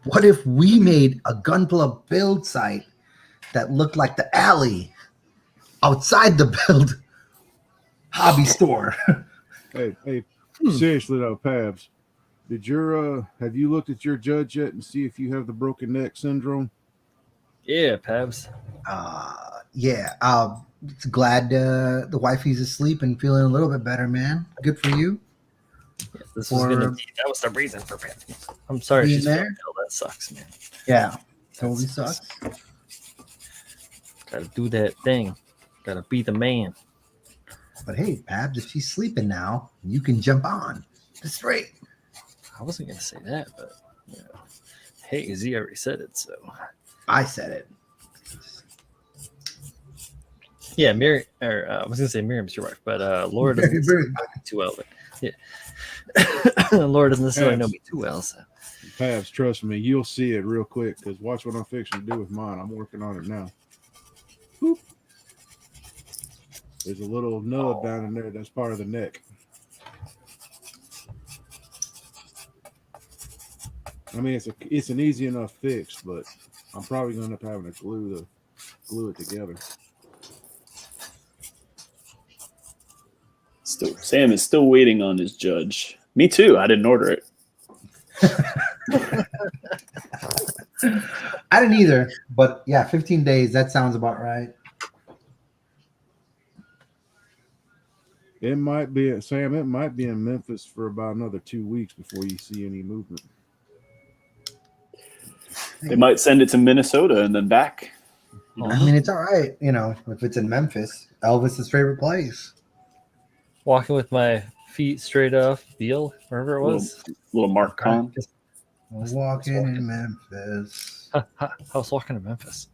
What if we made a Gunpla build site that looked like the alley outside the build hobby store? Hey, seriously though, Pabs, have you looked at your judge yet and see if you have the broken neck syndrome? Yeah, Pabs. Yeah. Glad the wifey's asleep and feeling a little bit better, man. Good for you. Yeah, this was gonna be, that was the reason for Pabs. I'm sorry Being she's there? feeling ill. That sucks, man. Yeah. Totally sucks. Gotta do that thing. Gotta be the man. But hey, Babs, if she's sleeping now, you can jump on. That's right. I wasn't gonna say that, but yeah. Hey, Z already said it, so I said it. yeah, Miriam. Or I was gonna say Miriam's your wife, but Laura doesn't necessarily know me too well. But yeah, Laura doesn't necessarily know me too well. So Pabs, trust me, you'll see it real quick because watch what I'm fixing to do with mine. I'm working on it now. Boop. There's a little nub down in there that's part of the neck. I mean, it's an easy enough fix, but I'm probably going to end up having to glue it together. Sam is still waiting on his judge. Me too. I didn't order it. I didn't either, but yeah, 15 days. That sounds about right. It might be, Sam, it might be in Memphis for about another 2 weeks before you see any movement. They might send it to Minnesota and then back. I mean, it's all right, you know, if it's in Memphis, Elvis's favorite place. walking with my feet straight off Deal, wherever it was. Little Mark Con. Walking in Memphis. I was walking to Memphis.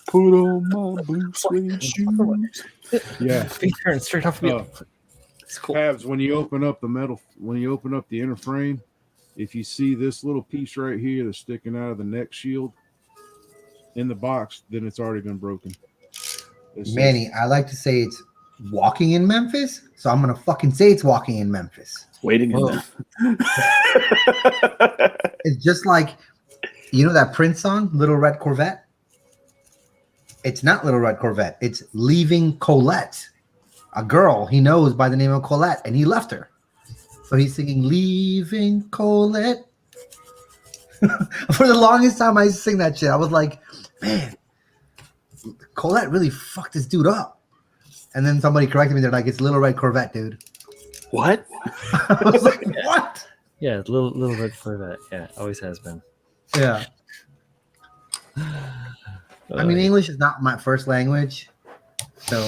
Put on my blue suede shoes. Yeah. Feet turned straight off Deal. It's cool. Pabs, when you open up the inner frame, if you see this little piece right here that's sticking out of the neck shield in the box, then it's already been broken. Manny, I like to say it's walking in Memphis, so I'm gonna fucking say it's walking in Memphis. Waiting in there. It's just like, you know that Prince song, Little Red Corvette? It's not Little Red Corvette. It's Leaving Colette, a girl he knows by the name of Colette, and he left her. So he's singing Leaving Colette. For the longest time, I used to sing that shit. I was like, man, Colette really fucked this dude up. And then somebody corrected me. They're like, it's Little Red Corvette, dude. What? I was like, what? Yeah, little red for that. Yeah, always has been. Yeah. I mean, English is not my first language, so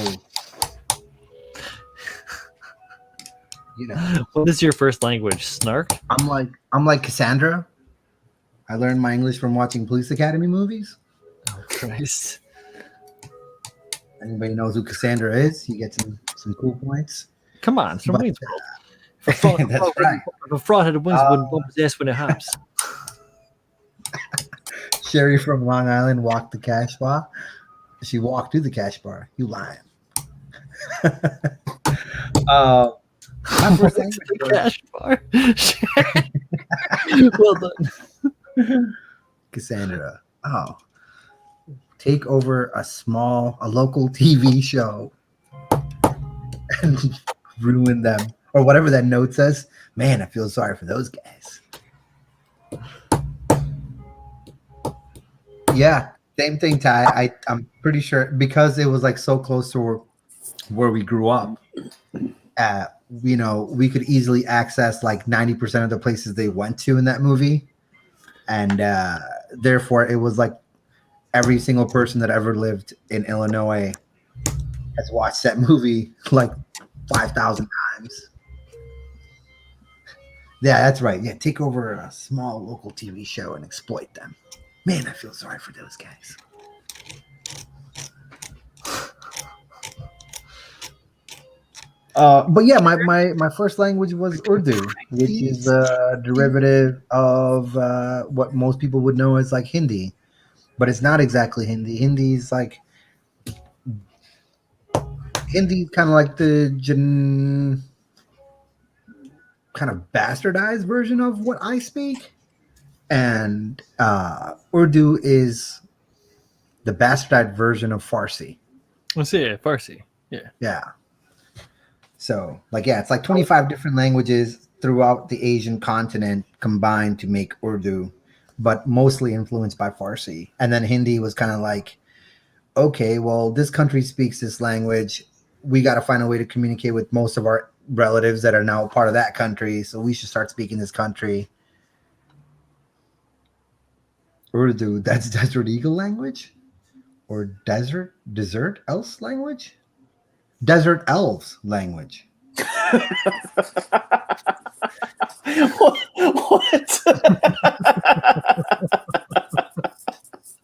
you know. What is your first language? Snark? I'm like Cassandra. I learned my English from watching Police Academy movies. Oh Christ! Anybody knows who Cassandra is? You get some cool points. Come on, it's from But, Wayne's World. If a fraud had wings, wouldn't bump his ass when it hops. Sherry from Long Island walked the cash bar. She walked to the cash bar. You lying? My first language The was cash bar. Well done. Cassandra. Oh, take over a local TV show and ruin them, or whatever that note says. Man, I feel sorry for those guys. Yeah, same thing, Ty. I'm pretty sure because it was like so close to where we grew up, we could easily access like 90% of the places they went to in that movie. And therefore, it was like every single person that ever lived in Illinois has watched that movie like 5,000 times. Yeah, that's right. Yeah, take over a small local TV show and exploit them. Man, I feel sorry for those guys. But yeah, my first language was Urdu, which is a derivative of what most people would know as like Hindi, but it's not exactly Hindi. Hindi's kind of like the kind of bastardized version of what I speak, and Urdu is the bastardized version of Farsi. Let's see, Farsi. Yeah. Yeah. So, it's like 25 different languages throughout the Asian continent combined to make Urdu, but mostly influenced by Farsi. And then Hindi was kind of like, okay, well, this country speaks this language. We got to find a way to communicate with most of our relatives that are now part of that country. So we should start speaking this country. Urdu, that's Desert Eagle language? Or Desert Elves language? Desert Elves language. What?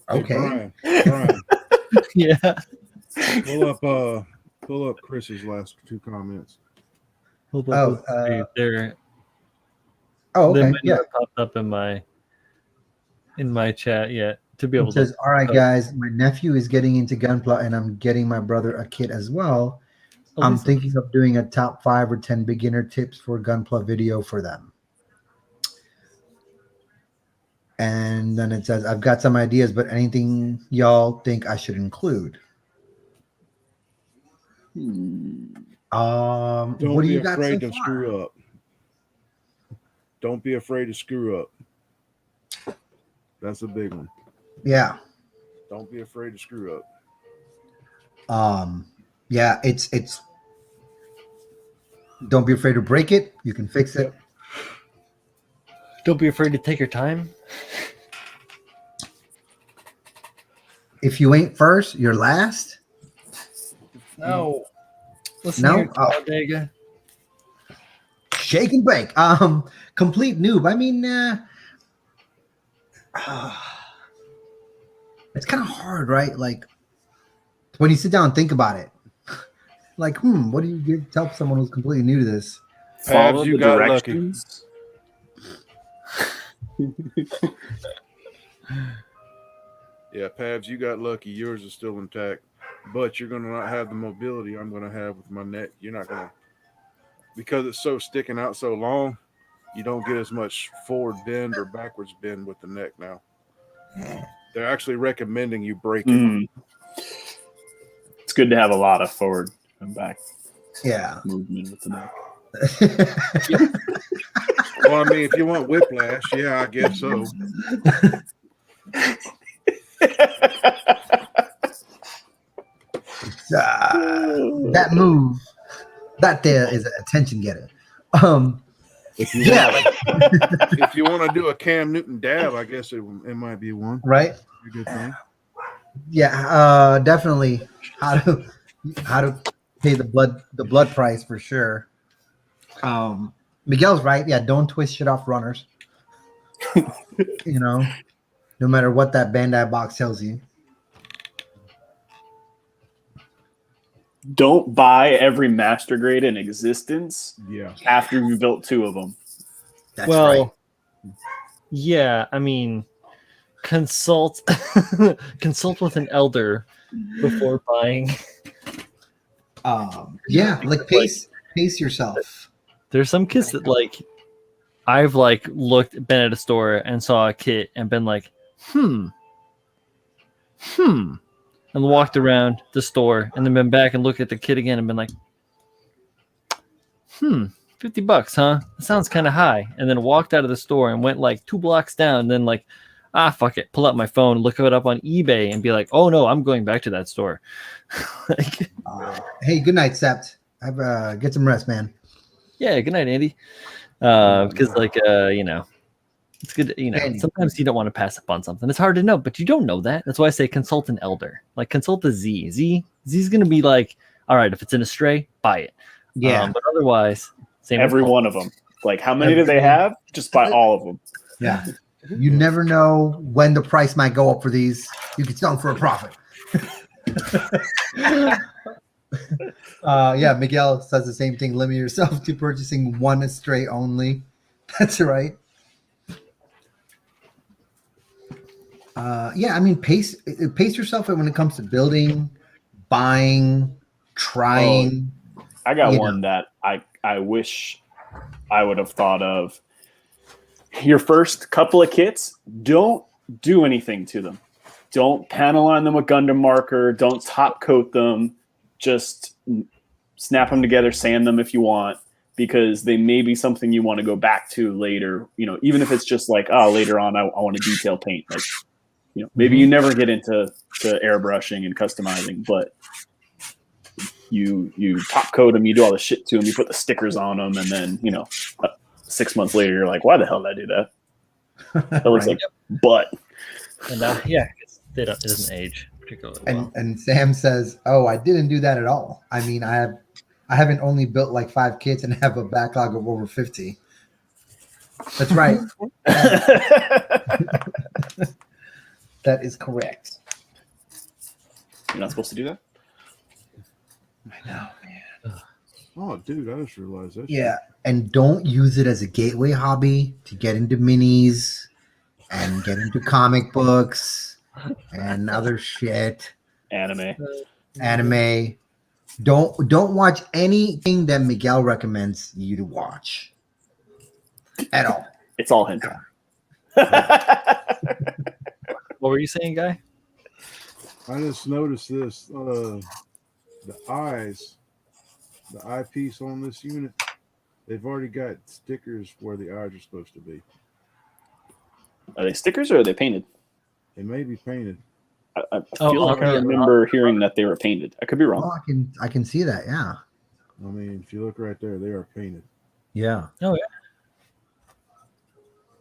Okay. Hey, Brian, Yeah. pull up Chris's last two comments. Hold Oh, on. They're Oh, they okay. might Yeah. not have popped up in my chat yet to be able It says, to. all right, guys, my nephew is getting into Gunpla and I'm getting my brother a kit as well. I'm thinking of doing a top 5 or 10 beginner tips for Gunpla video for them. And then it says, I've got some ideas, but anything y'all think I should include? Don't what do be you got afraid so to far? screw up. Don't be afraid to screw up. That's a big one. Yeah. Don't be afraid to screw up. Yeah, it's don't be afraid to break it. You can fix it. Don't be afraid to take your time. If you ain't first, you're last. No. Listen No? here, Oh. Talladega. Shake and bake. Complete noob. I mean, it's kind of hard, right? Like when you sit down and think about it, like, what do you tell someone who's completely new to this? Follow Pabs, you the got directions. Yeah, Pabs, you got lucky. Yours is still intact, but you're gonna not have the mobility I'm gonna have with my neck. You're not gonna, because it's so sticking out so long. You don't get as much forward bend or backwards bend with the neck now. They're actually recommending you break it. It's good to have a lot of forward and back movement with the neck. Well, I mean, if you want whiplash, yeah, I guess so. That move, that there is an attention getter. If you want to do a Cam Newton dab, I guess it might be one. Right? A good thing. Yeah, definitely. How to pay the blood price for sure. Miguel's right. Yeah, don't twist shit off runners. No matter what that Bandai box tells you. Don't buy every master grade in existence after you built 2 of them. That's right. Yeah, I mean, consult with an elder before buying. Like pace yourself. There's some kits that I've been at a store and saw a kit and been like, and walked around the store and then been back and looked at the kit again and been like, $50, huh? That sounds kind of high. And then walked out of the store and went 2 blocks down. And then fuck it, pull out my phone, look it up on eBay, and be like, oh no, I'm going back to that store. Like, Hey, good night, Sept. Have get some rest, man. yeah, good night, Andy. Because it's good. Andy. Sometimes you don't want to pass up on something. It's hard to know, but you don't know that. That's why I say consult an elder. Like consult the Z. Z's gonna be like, all right, if it's in a stray, buy it. Yeah, But otherwise, same. Every with one of them. Like, how many do they have? Just buy all of them. yeah. You never know when the price might go up for these. You can sell them for a profit. Yeah, Miguel says the same thing. Limit yourself to purchasing one stray only. That's right. Yeah, I mean, pace yourself when it comes to building, buying, trying. I got You one that I wish I would have thought of. Your first couple of kits, don't do anything to them. Don't panel line them with Gundam marker. Don't top coat them. Just snap them together, sand them if you want, because they may be something you want to go back to later. Even if it's just like, later on I want to detail paint. Like, maybe you never get into airbrushing and customizing, but you top coat them, you do all the shit to them, you put the stickers on them, and then 6 months later you're like, why the hell did I do that? That looks like butt. And it doesn't age particularly well. And Sam says, "Oh, I didn't do that at all. I mean, I haven't only built like 5 kits and have a backlog of over 50." That's right. That is correct. You're not supposed to do that? I know, man. Oh, dude, I just realized that. Yeah, and don't use it as a gateway hobby to get into minis and get into comic books and other shit. Anime. Don't watch anything that Miguel recommends you to watch at all. It's all hentai. What were you saying, Guy? I just noticed this. The eyepiece on this unit, they've already got stickers where the eyes are supposed to be. Are they stickers or are they painted? They may be painted. I feel like I remember hearing that they were painted. I could be wrong. Oh, I can see that. Yeah. I mean, if you look right there, they are painted. Yeah. Oh yeah.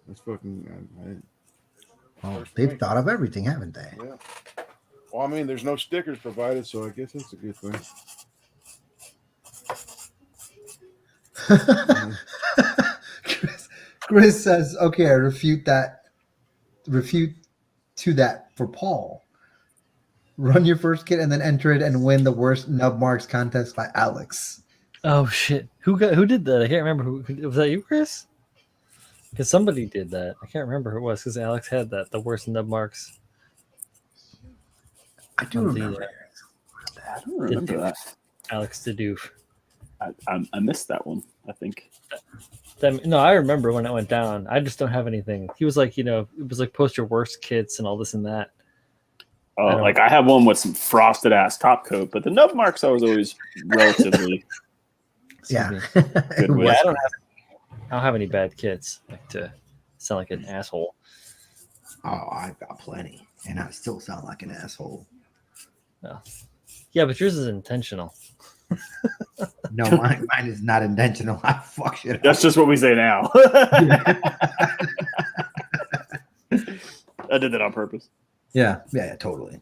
That's fucking. Oh, they've thought of everything, haven't they? Yeah. Well, I mean, there's no stickers provided, so I guess that's a good thing. Chris says, "Okay, I refute to that for Paul. Run your first kit and then enter it and win the worst nub marks contest by Alex." Oh shit! Who did that? I can't remember. Who was that? You, Chris? Because somebody did that. I can't remember who it was. Because Alex had the worst nub marks. I do remember. I don't remember that. Alex the Doof. I missed that one, I think. No, I remember when it went down. I just don't have anything. He was like, it was like post your worst kits and all this and that. Oh, I have one with some frosted ass top coat, but the nub marks I was always relatively Yeah. good with. Yeah, I don't have any bad kits. Like to sound like an asshole. Oh, I've got plenty, and I still sound like an asshole. No. Yeah, but yours is intentional. No, mine is not intentional. I fuck shit up. That's just what we say now. I did that on purpose. Yeah, totally.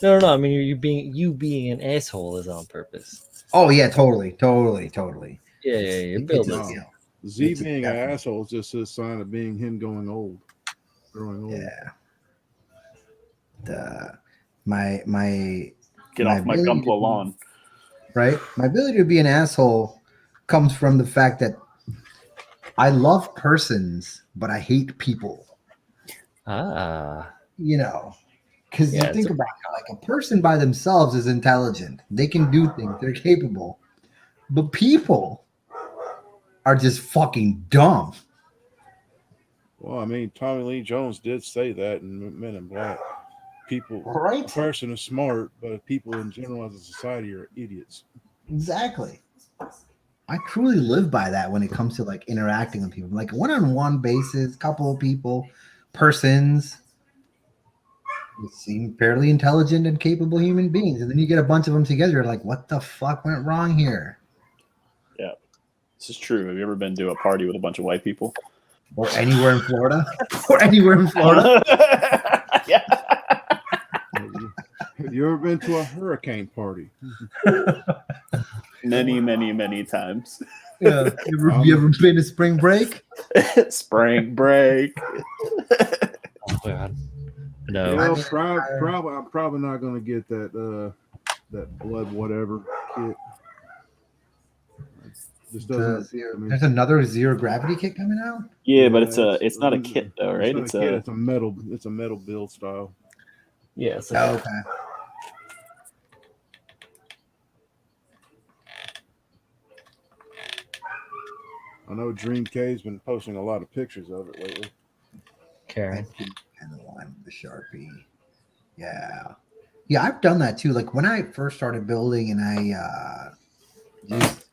No. I mean, you being an asshole is on purpose. Oh yeah, totally. Yeah. You're building. Z being an asshole is just a sign of being him growing old. Yeah. My Get off my Gumpla lawn. Right? My ability to be an asshole comes from the fact that I love persons, but I hate people. Ah. Because you think about it, like a person by themselves is intelligent. They can do things. They're capable. But people are just fucking dumb. Well, I mean, Tommy Lee Jones did say that in Men in Black. People, Right? A person is smart, but people in general as a society are idiots. Exactly. I truly live by that when it comes to like interacting with people, like one-on-one basis, couple of people. persons who seem fairly intelligent and capable human beings, and then you get a bunch of them together. You're like, what the fuck went wrong here? Yeah, this is true. Have you ever been to a party with a bunch of white people? Or anywhere in Florida? Or anywhere in Florida? Yeah. Have you ever been to a hurricane party? Many, many, many times. Yeah. You ever been to spring break? Spring break. Oh God. No. Well, I'm probably not going to get that blood whatever kit. This doesn't. There's another zero gravity kit coming out. Yeah, but it's not a kit though, right? It's a metal. It's a metal build style. Yeah. It's like Okay. I know Dream K's been posting a lot of pictures of it lately. Karen. And the line with the Sharpie. Yeah. Yeah, I've done that too. Like when I first started building and I used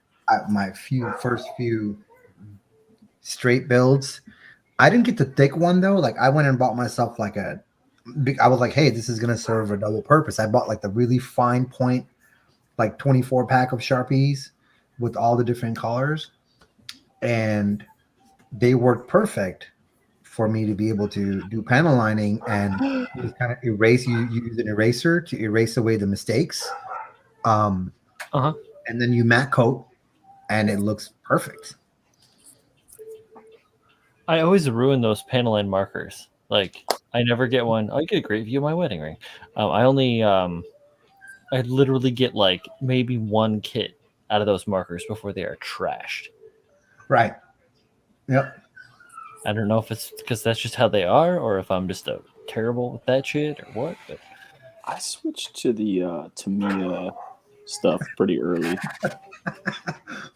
my first few straight builds, I didn't get the thick one though. Like I went and bought myself like I was like, hey, this is going to serve a double purpose. I bought like the really fine point, like 24 pack of Sharpies with all the different colors. And they worked perfect for me to be able to do panel lining and just kind of erase. You use an eraser to erase away the mistakes. And then you matte coat and it looks perfect. I always ruin those panel line markers. Like I never get one. I get a great view of my wedding ring. I only I literally get like maybe one kit out of those markers before they are trashed. Right. Yep. I don't know if it's because that's just how they are, or if I'm just terrible with that shit, or what. But I switched to the Tamiya stuff pretty early.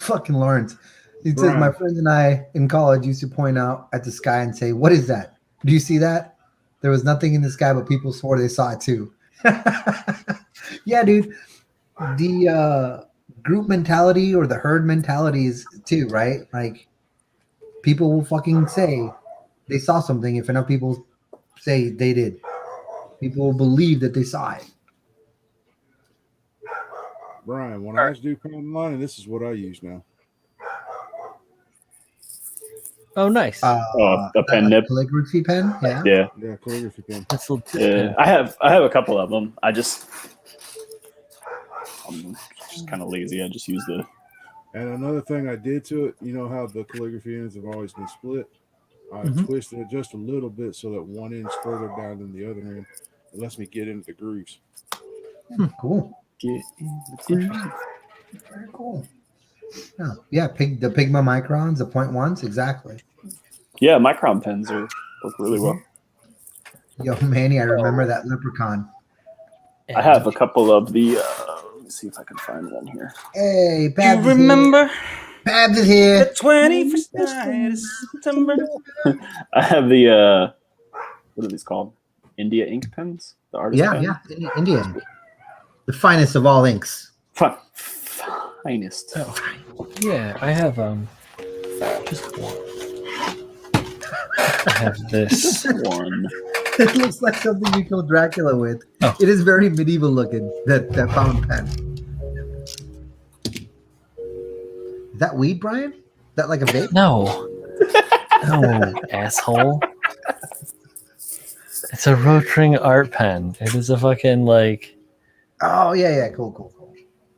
Fucking Lawrence. He says my friends and I in college used to point out at the sky and say, "What is that? Do you see that? There was nothing in the sky, but people swore they saw it too." Yeah, dude. The group mentality or the herd mentality is too, right? Like people will fucking say they saw something if enough people say they did. People will believe that they saw it. Brian, when I was doing panel lining, this is what I use now. oh, nice. A pen nib. Calligraphy pen. Yeah. Yeah. Yeah, calligraphy pen. That's a little Yeah. I have a couple of them. I'm just kind of lazy. I just use the. And another thing I did to it, you know how the calligraphy ends have always been split? I twisted it just a little bit so that one end's further down than the other end. It lets me get into the grooves. Cool. Get in the groove. Very cool. Yeah, the Pigma microns, the 0.1s, exactly. Yeah, micron pens work really well. Yo, Manny, I remember that leprechaun. I have a couple of the. Let me see if I can find one here. Hey, You Babs is remember here. Babs is here. the 21st night of September? I have the. What are these called? India ink pens. The artist pen? Yeah, Indian. The finest of all inks. Finest. Oh, yeah, I have just one. I have this. One. It looks like something you kill Dracula with. Oh. It is very medieval looking, that fountain pen. Is that weed, Brian? Is that like a vape? No, asshole. It's a Rotring art pen. It is a fucking like. Oh, yeah, cool.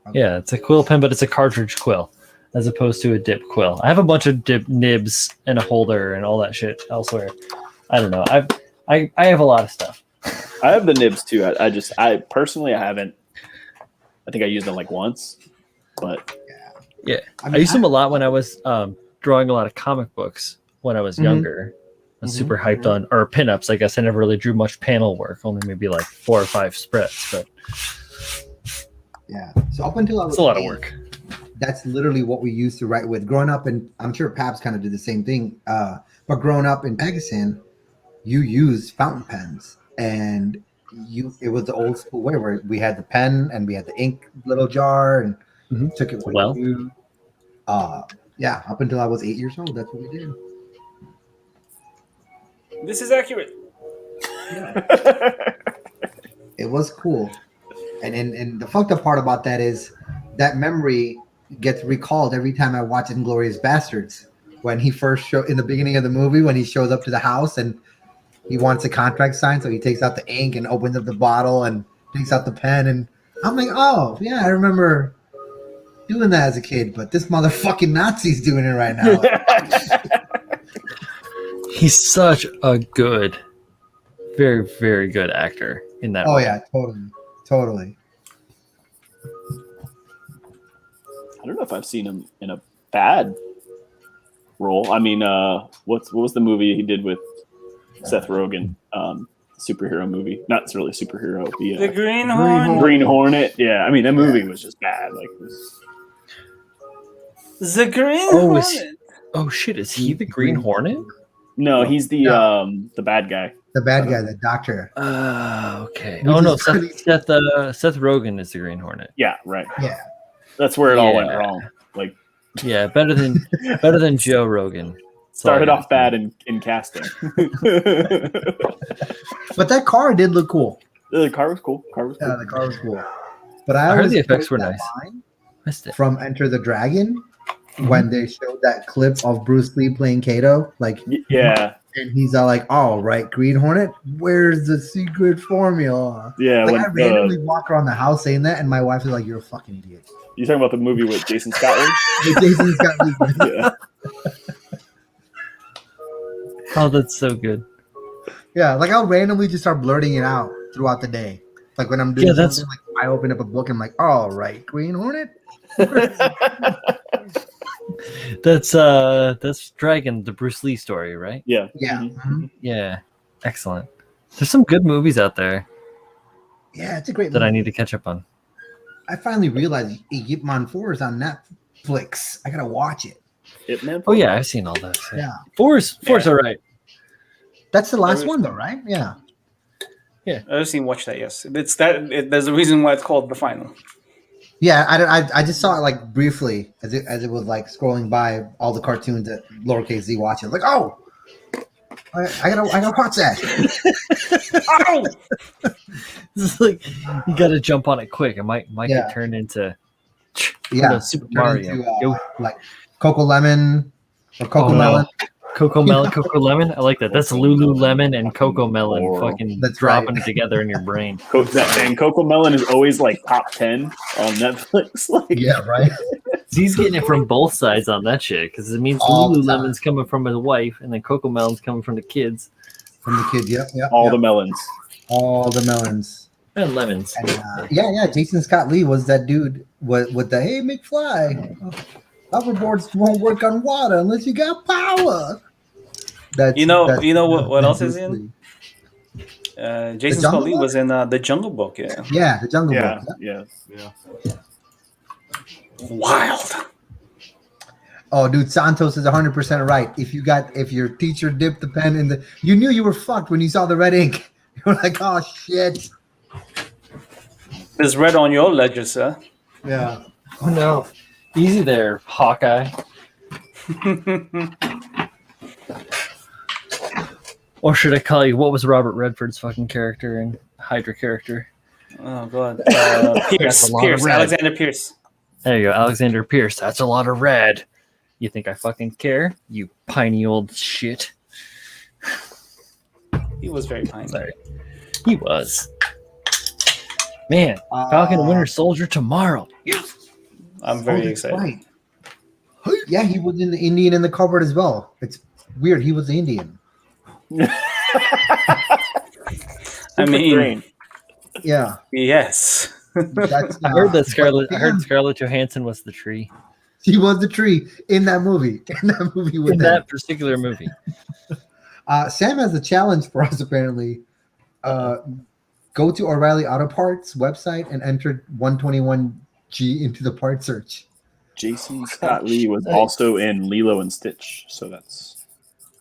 Okay. Yeah, it's a quill pen, but it's a cartridge quill as opposed to a dip quill. I have a bunch of dip nibs and a holder and all that shit elsewhere. I don't know. I have a lot of stuff. I have the nibs too. I personally haven't. I think I used them like once, but Yeah, I mean, I used them a lot when I was drawing a lot of comic books when I was younger. I was super hyped on or pinups. I guess I never really drew much panel work, only maybe like 4 or 5 spreads, but yeah. So up until I was it's a lot of 8, work. that's literally what we used to write with. Growing up, and I'm sure Paps kind of did the same thing. But growing up in Pakistan, you used fountain pens, and it was the old school way where we had the pen and we had the ink little jar and took it with you. Yeah, up until I was 8 years old, that's what we did. This is accurate. It was cool. And the fucked up part about that is that memory gets recalled every time I watch Inglourious Bastards. When he first showed in the beginning of the movie, when he shows up to the house and he wants a contract signed, so he takes out the ink and opens up the bottle and takes out the pen, and I'm like, oh yeah, I remember doing that as a kid, but this motherfucking Nazi's doing it right now. He's such a good, very, very good actor in that. Oh role. yeah, totally. I don't know if I've seen him in a bad role. I mean, what was the movie he did with Seth Rogen? Superhero movie. Not really superhero. The Green Hornet. Green Hornet. Yeah, I mean that movie was just bad. Like, it was... The Green Oh, Hornet. Oh shit! Is he the Green Hornet? No, he's the bad guy. The bad guy, the doctor. Okay. Which Oh no, is pretty- Seth Rogen is the Green Hornet. Yeah, right. Yeah. That's where it all went Yeah. wrong. Like, Yeah, better than Joe Rogan. started off bad in casting. But that car did look cool. The car was cool. Yeah, the car was cool. But I heard always the effects quote were that nice. line Missed it. from Enter the Dragon when they showed that clip of Bruce Lee playing Kato, like, Yeah, and he's all like, "All right, Green Hornet, where's the secret formula?" yeah. Like, When, I randomly walk around the house saying that, and my wife is like, "You're a fucking idiot." you talking about the movie with Jason Scotland? Jason's got me. Yeah. Oh, that's so good. Yeah, like I'll randomly just start blurting it out throughout the day. Like when I'm doing that's- something, like I open up a book and I'm like, "All right, Green Hornet." That's Dragon, the Bruce Lee story, right? Yeah. Yeah, Mhm. mhm. Yeah, excellent. There's some good movies out there Yeah, it's a great that I movie. need to catch up on. I finally realized Ip Man 4 is on Netflix. I gotta watch it. Ip Man. Oh yeah, I've seen all those. Yeah. Four's all right. That's the last one, though, right? Yeah. I just didn't watch that. Yes, it's that. There's a reason why it's called the final. Yeah, I just saw it like briefly as it was like scrolling by all the cartoons that lowercase Z watches. Like, oh, I gotta watch that. Oh, It's like you got to jump on it quick. It might Yeah. get turned into Yeah, Super turn Mario. into, Yo, like Coco Lemon or Coco Oh, no. Melon. Coco Melon, Coco Lemon. I like that. That's Lululemon and Coco Melon. Horrible. Fucking That's dropping right. it together in your brain. And Coco Melon is always like top 10 on Netflix. Like, Yeah, right. He's getting it from both sides on that shit because it means All the Lululemon's coming from his wife and then Coco Melon's coming from the kids From the kid. Yep. all the melons. all the melons. and lemons. And yeah. Jason Scott Lee was that dude with the "Hey McFly, hoverboards won't work on water unless you got power." That's, You know that's- what that's else is Bruce in? Lee. Jason Jungle Scott Lee Book? was in the Jungle Book. Yeah, Yeah, the Jungle Yeah, Book. yeah. wild. Oh, dude, Santos is 100% right. If your teacher dipped the pen in you knew you were fucked when you saw the red ink. You were like, oh shit. There's red on your ledger, sir. Yeah. Oh no. Easy there, Hawkeye. Or should I call you, what was Robert Redford's fucking character and Hydra character? Oh god, That's Pierce, a lot of red. Alexander Pierce. There you go, Alexander Pierce. That's a lot of red. You think I fucking care? You piney old shit. He was very kind. Sorry. He was. Man, Falcon and Winter Soldier tomorrow. I'm very that's excited. right. Yeah, he was in the Indian in the cupboard as well. It's weird. He was the Indian. I mean, Green. Yeah. yes. That's, I heard that but I heard damn, Scarlett Johansson was the tree. he was the tree in that movie. In that movie with In them. that particular movie. Sam has a challenge for us apparently. Go to O'Reilly Auto Parts website and enter 121G into the part search. Jason Scott Lee was also in Lilo and Stitch, so that's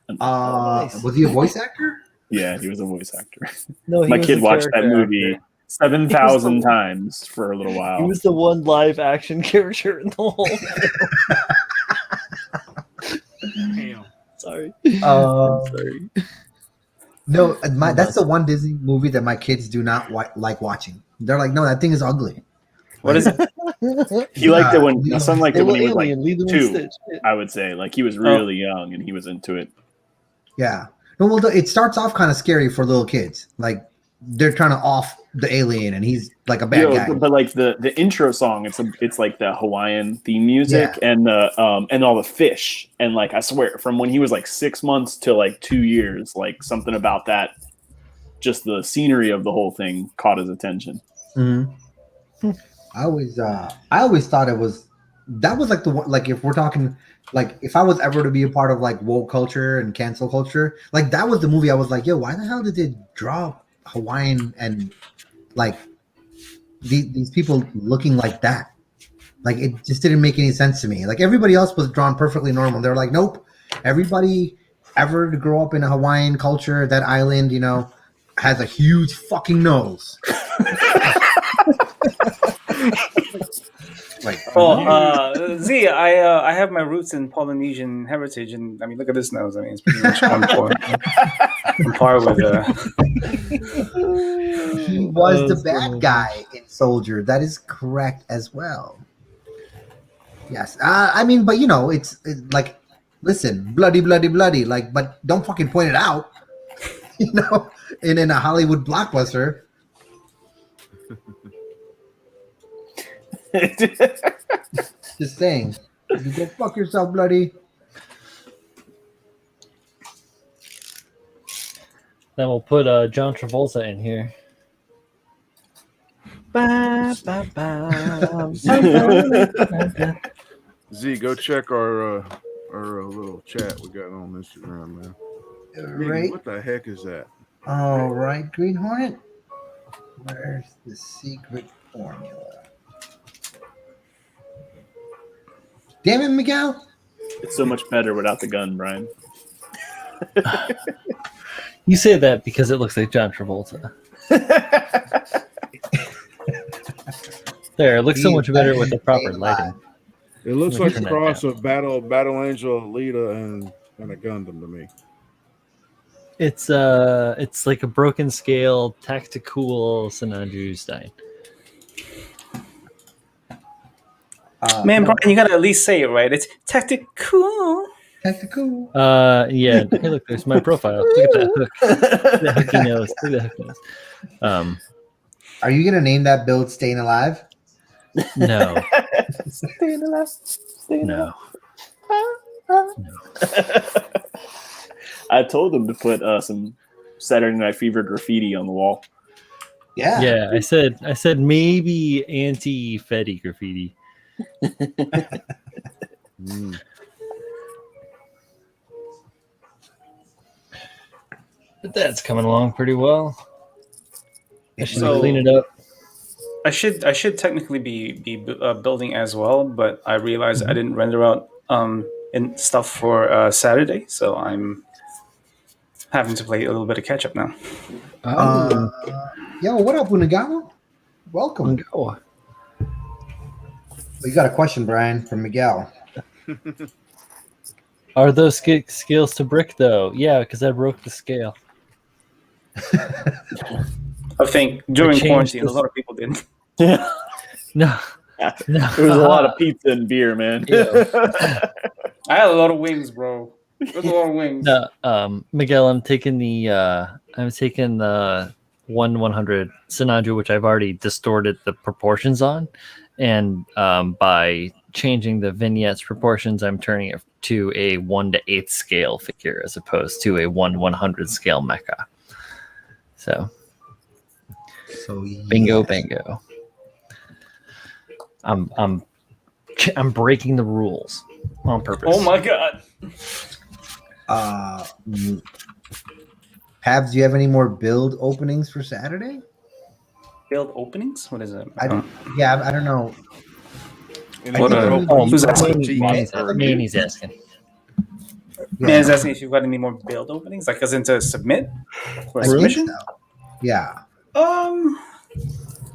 nice. Was he a voice actor? yeah, he was a voice actor. No, he My was kid the watched that character movie actor. 7,000 times for a little He while. was the one live action character in the whole. Damn. Sorry. Uh, Sorry. No, that's the one Disney movie that my kids do not like watching. They're like, no, that thing is ugly. What is it? He liked it when Lilo my son and liked it when he was like Lilo and 2. Stitch. I would say like he was really young and he was into it. Yeah. No, well, it starts off kind of scary for little kids. Like they're trying to off the alien, and he's like a bad guy. But like the intro song, it's like the Hawaiian theme music and all the fish, and like I swear from when he was like 6 months to like 2 years, like something about that, just the scenery of the whole thing caught his attention. Mm-hmm. I always thought it was that was like the one, like if we're talking like if I was ever to be a part of like woke culture and cancel culture, like that was the movie I was like, yo, why the hell did they draw Hawaiian and like these people looking like that? Like it just didn't make any sense to me. Like everybody else was drawn perfectly normal. They're like, nope, everybody ever to grow up in a Hawaiian culture, that island, you know, has a huge fucking nose. Like, Z, I have my roots in Polynesian heritage, and I mean, look at this nose. I mean, it's pretty much on par with. He was the bad guy in Soldier. That is correct as well. Yes, I mean, but you know, it's like, listen, bloody, bloody, bloody, like, but don't fucking point it out, you know, in a Hollywood blockbuster. Just saying, you go fuck yourself, bloody. Then we'll put John Travolta in here. Z, go check our little chat we got on Instagram, man. Right. What the heck is that? All right, Green Hornet. Where's the secret formula? Damn it, Miguel. It's so much better without the gun, Brian. You say that because it looks like John Travolta. There, it looks so much better with the proper lighting. It looks like a Turn that cross down. of Battle Angel Alita and a Gundam to me. It's like a broken scale tactical Sinanju Stein. Man, Brian, you gotta at least say it right. It's tactical. Tactical. Yeah. Hey, look, there's my profile. Look at that hook. The hooky nose. Look at that hook nose. Are you gonna name that build "Staying Alive"? No. Staying alive. No. I told him to put some Saturday Night Fever graffiti on the wall. Yeah. Yeah, I said maybe anti-Fetty graffiti. But that's coming along pretty well. I should clean it up. I should technically be building as well, but I realized I didn't render out in stuff for Saturday, so I'm having to play a little bit of catch up now. Yo, what up, Unagawa? Welcome. Go. You got a question, Brian, from Miguel. Are those scales to brick though? Yeah, because I broke the scale. I think during changed quarantine, this- a lot of people did. Yeah. No. No. There was a lot of pizza and beer, man. I had a lot of wings, bro. There was a lot of wings. No, Miguel, I'm taking the 1/100 Sinanju, which I've already distorted the proportions on, and by changing the vignettes proportions, I'm turning it to a 1/8 scale figure as opposed to a 1/100 scale mecha. So bingo, bingo. I'm breaking the rules on purpose. Oh my god. Pabs, do you have any more build openings for Saturday? Build openings? What is it? I don't know. Who's asking? Manny's asking. Man is asking if you've got any more build openings, like as in to submit for a I think submission. so. Yeah.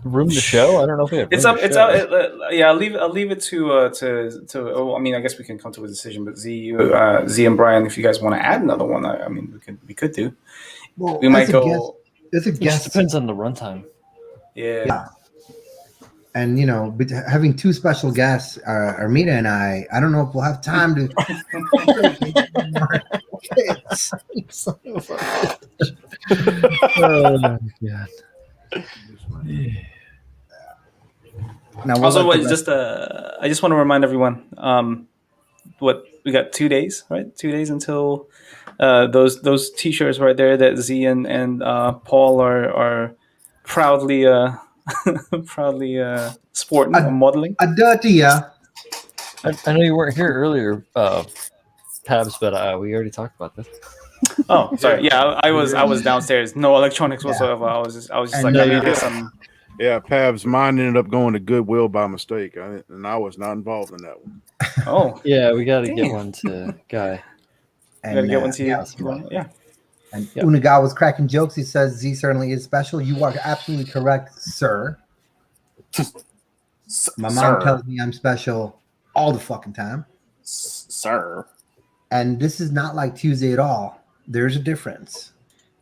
Room to show? I don't know if we have. It's room up. to It's show. up. Yeah, I'll leave it to. Oh, I mean, I guess we can come to a decision. But Z and Brian, if you guys want to add another one, I mean, we could do. Well, We might as a go. guest, it's a It just guest, depends on the runtime. Yeah. and having two special guests, Armida and I don't know if we'll have time to showcase more kids. Son of a- Oh, yeah. Now, we'll Also, let the what, rest- I just want to remind everyone. What we got 2 days, right? 2 days until those T-shirts right there that Z and Paul are proudly proudly sporting or modeling. a dirty, I know you weren't here earlier, Tabs, but we already talked about this. Oh, sorry. Yeah, I was downstairs. No electronics Yeah. whatsoever. I was just And like, no, I you need did. some. Yeah, Pav's mine ended up going to Goodwill by mistake, and I was not involved in that one. Oh, Yeah, we got to get Damn. one to Guy. I gotta get one to you. yeah. Yeah. And Yep. Unigawa was cracking jokes. He says Z certainly is special. You are absolutely correct, sir. My mom tells me I'm special all the fucking time. Sir. And this is not like Tuesday at all. There's a difference.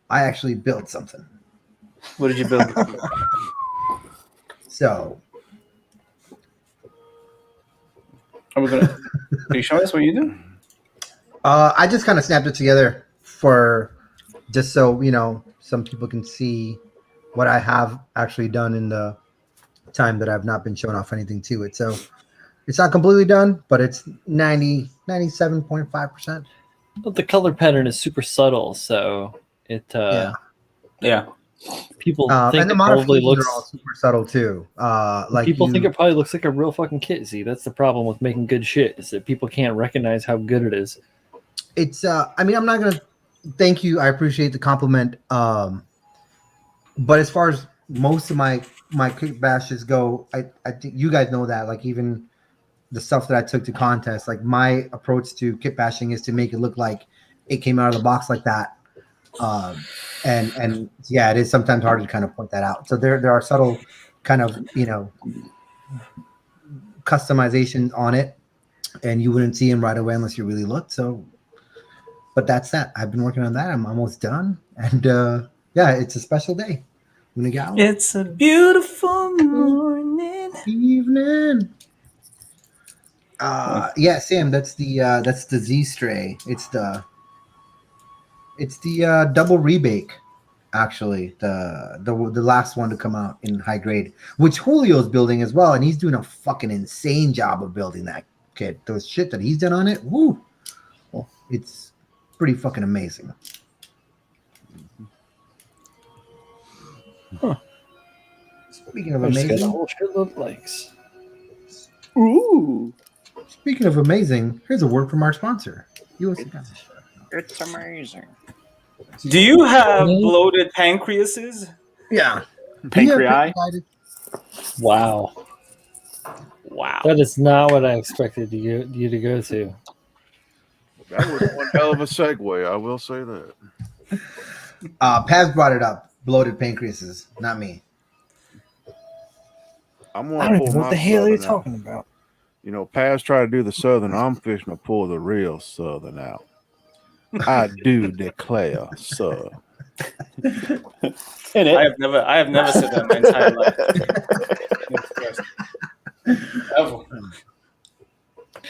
I actually built something. What did you build? So Are you showing us what you do? I just kind of snapped it together for just so some people can see what I have actually done in the time that I've not been showing off anything to it. So it's not completely done, but it's 97.5%. But the color pattern is super subtle, so it Yeah. people think And the it probably modifications looks. are all super subtle too. Like People think it probably looks like a real fucking kit. See, that's the problem with making good shit, is that people can't recognize how good it is. it's. I mean, I'm not gonna. Thank you. I appreciate the compliment. But as far as most of my kit bashes go, I think you guys know that. Like even the stuff that I took to contest, like my approach to kit bashing is to make it look like it came out of the box like that. And yeah, it is sometimes hard to kind of point that out. So there are subtle kind of customizations on it, and you wouldn't see them right away unless you really looked. So, but that's that. I've been working on that. I'm almost done, and yeah, it's a special day. Unigawa. It's a beautiful morning. Evening. Yeah, Sam, that's the Z Stray. It's the double rebake, actually, the last one to come out in high grade, which Julio's building as well, and he's doing a fucking insane job of building that kit. Those shit that he's done on it, woo, it's pretty fucking amazing. Huh. Speaking of I just got a amazing, whole shitload of likes. Ooh. speaking of amazing, here's a word from our sponsor. It's amazing. Do you have bloated pancreases? Yeah. Pancreas. Wow, Wow. that is not what I expected you to go to. That was one hell of a segue, I will say that. Paz brought it up. Bloated pancreases, not me. I'm I gonna don't pull even know what my the hell you're Southern out. talking about. Paz tried to do the Southern. I'm fishing to pull the real Southern out. I do declare, sir. In it. I have never said that in my entire life. Ever.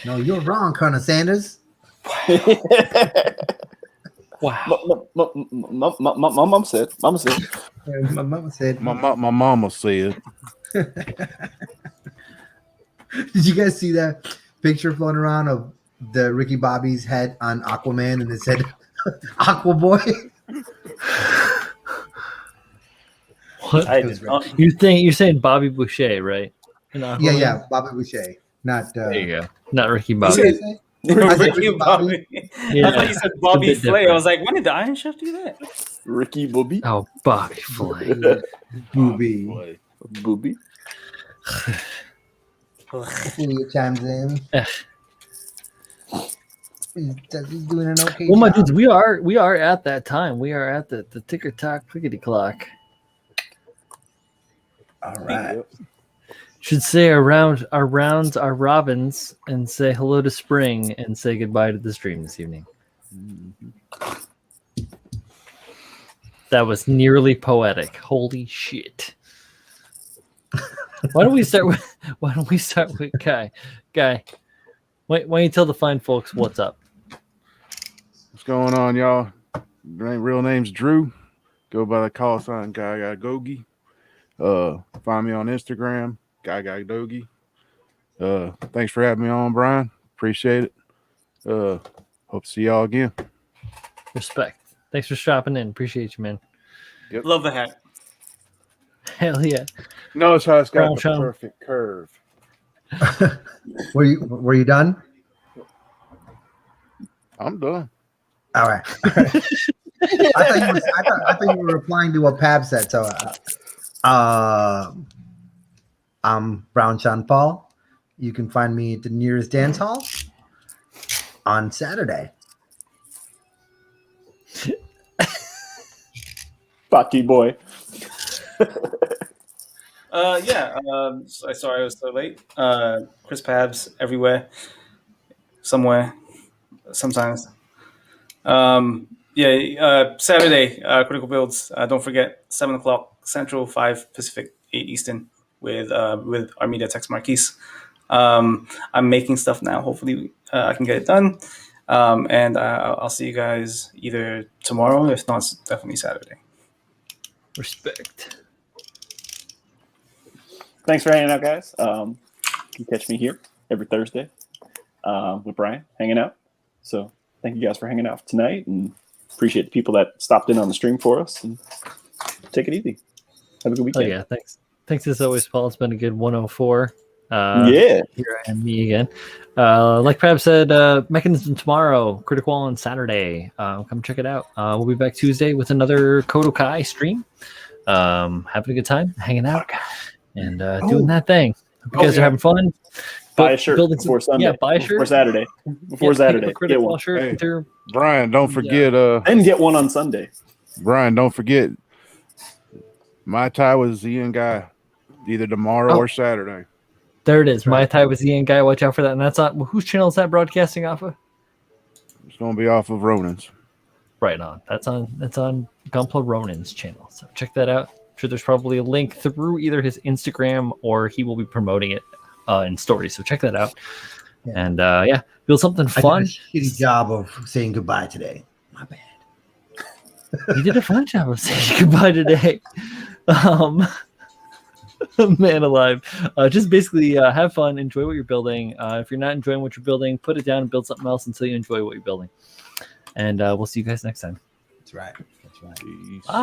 No, you're wrong, Colonel Sanders. Wow. My mom said. My mama said. My mama said. Did you guys see that picture floating around of the Ricky Bobby's head on Aquaman, and it said Aqua Boy? What? I It was did not. You're saying Bobby Boucher, right? Yeah, Bobby Boucher, not. There you go. Not Ricky What Bobby. did I say? I said Ricky Bobby. Yeah, I thought you said Bobby it's a bit Flay. I different. was like, when did the Iron Chef do that? Ricky Booby. Oh, Bobby Flay. Booby. Booby. Julio chimes in. He's doing an okay Well, my job. dudes, we are at that time. We are at the ticker tock clickety clock. All right. Should say our rounds are robins, and say hello to spring, and say goodbye to the stream this evening. That was nearly poetic. Holy shit. Why don't we start with Kai? Guy, why don't you tell the fine folks what's up? What's going on, y'all? Real name's Drew. Go by the call sign Guy Gogi. Find me on Instagram, Guy Dogi. Thanks for having me on, Brian. Appreciate it. Hope to see y'all again. Respect. Thanks for stopping in. Appreciate you, man. Yep. Love the hat. Hell yeah. Notice how it's got Brown the Sean. perfect curve. Were you done? I'm done. All right. I thought you were replying to what Pab said. So, I'm Brown Sean Paul. You can find me at the nearest dance hall on Saturday. Baki boy. Sorry I was so late. Chris Pabs everywhere, somewhere, sometimes. Saturday, Critical Builds. Don't forget, 7:00 Central, 5 Pacific, 8 Eastern, with our media text Marquise. I'm making stuff now. Hopefully, I can get it done. And I'll see you guys either tomorrow, if not, it's definitely Saturday. Respect. Thanks for hanging out, guys. You can catch me here every Thursday with Brian hanging out. So thank you guys for hanging out tonight, and appreciate the people that stopped in on the stream for us. And take it easy. Have a good Oh weekend. yeah, thanks. Thanks as always, Paul. It's been a good 104. Yeah. Here I am, me again. Like Pab said, Mechanism tomorrow, Critical on Saturday. Come check it out. We'll be back Tuesday with another KotoKai stream. Having a good time, hanging out, and doing that thing. Hope you guys are having fun. Buy a shirt before Sunday. Yeah, buy a shirt. Before Saturday. Before Saturday. Get one. Shirt. Hey, Brian, don't forget. And get one on Sunday. Brian, don't forget. My tie was Ian Guy, either tomorrow or Saturday. There it is. My tie with Ian Guy. Watch out for that. And that's on whose channel is that broadcasting off of? It's going to be off of Ronan's. Right on. That's on Gunpla Ronan's channel. So check that out. I'm sure there's probably a link through either his Instagram or he will be promoting it in stories. So check that out. And build something fun. I did a shitty job of saying goodbye today. My bad. You did a fine job of saying goodbye today. Man alive. Just basically have fun, enjoy what you're building. If you're not enjoying what you're building, put it down and build something else until you enjoy what you're building. And we'll see you guys next time. That's right. Peace. Bye.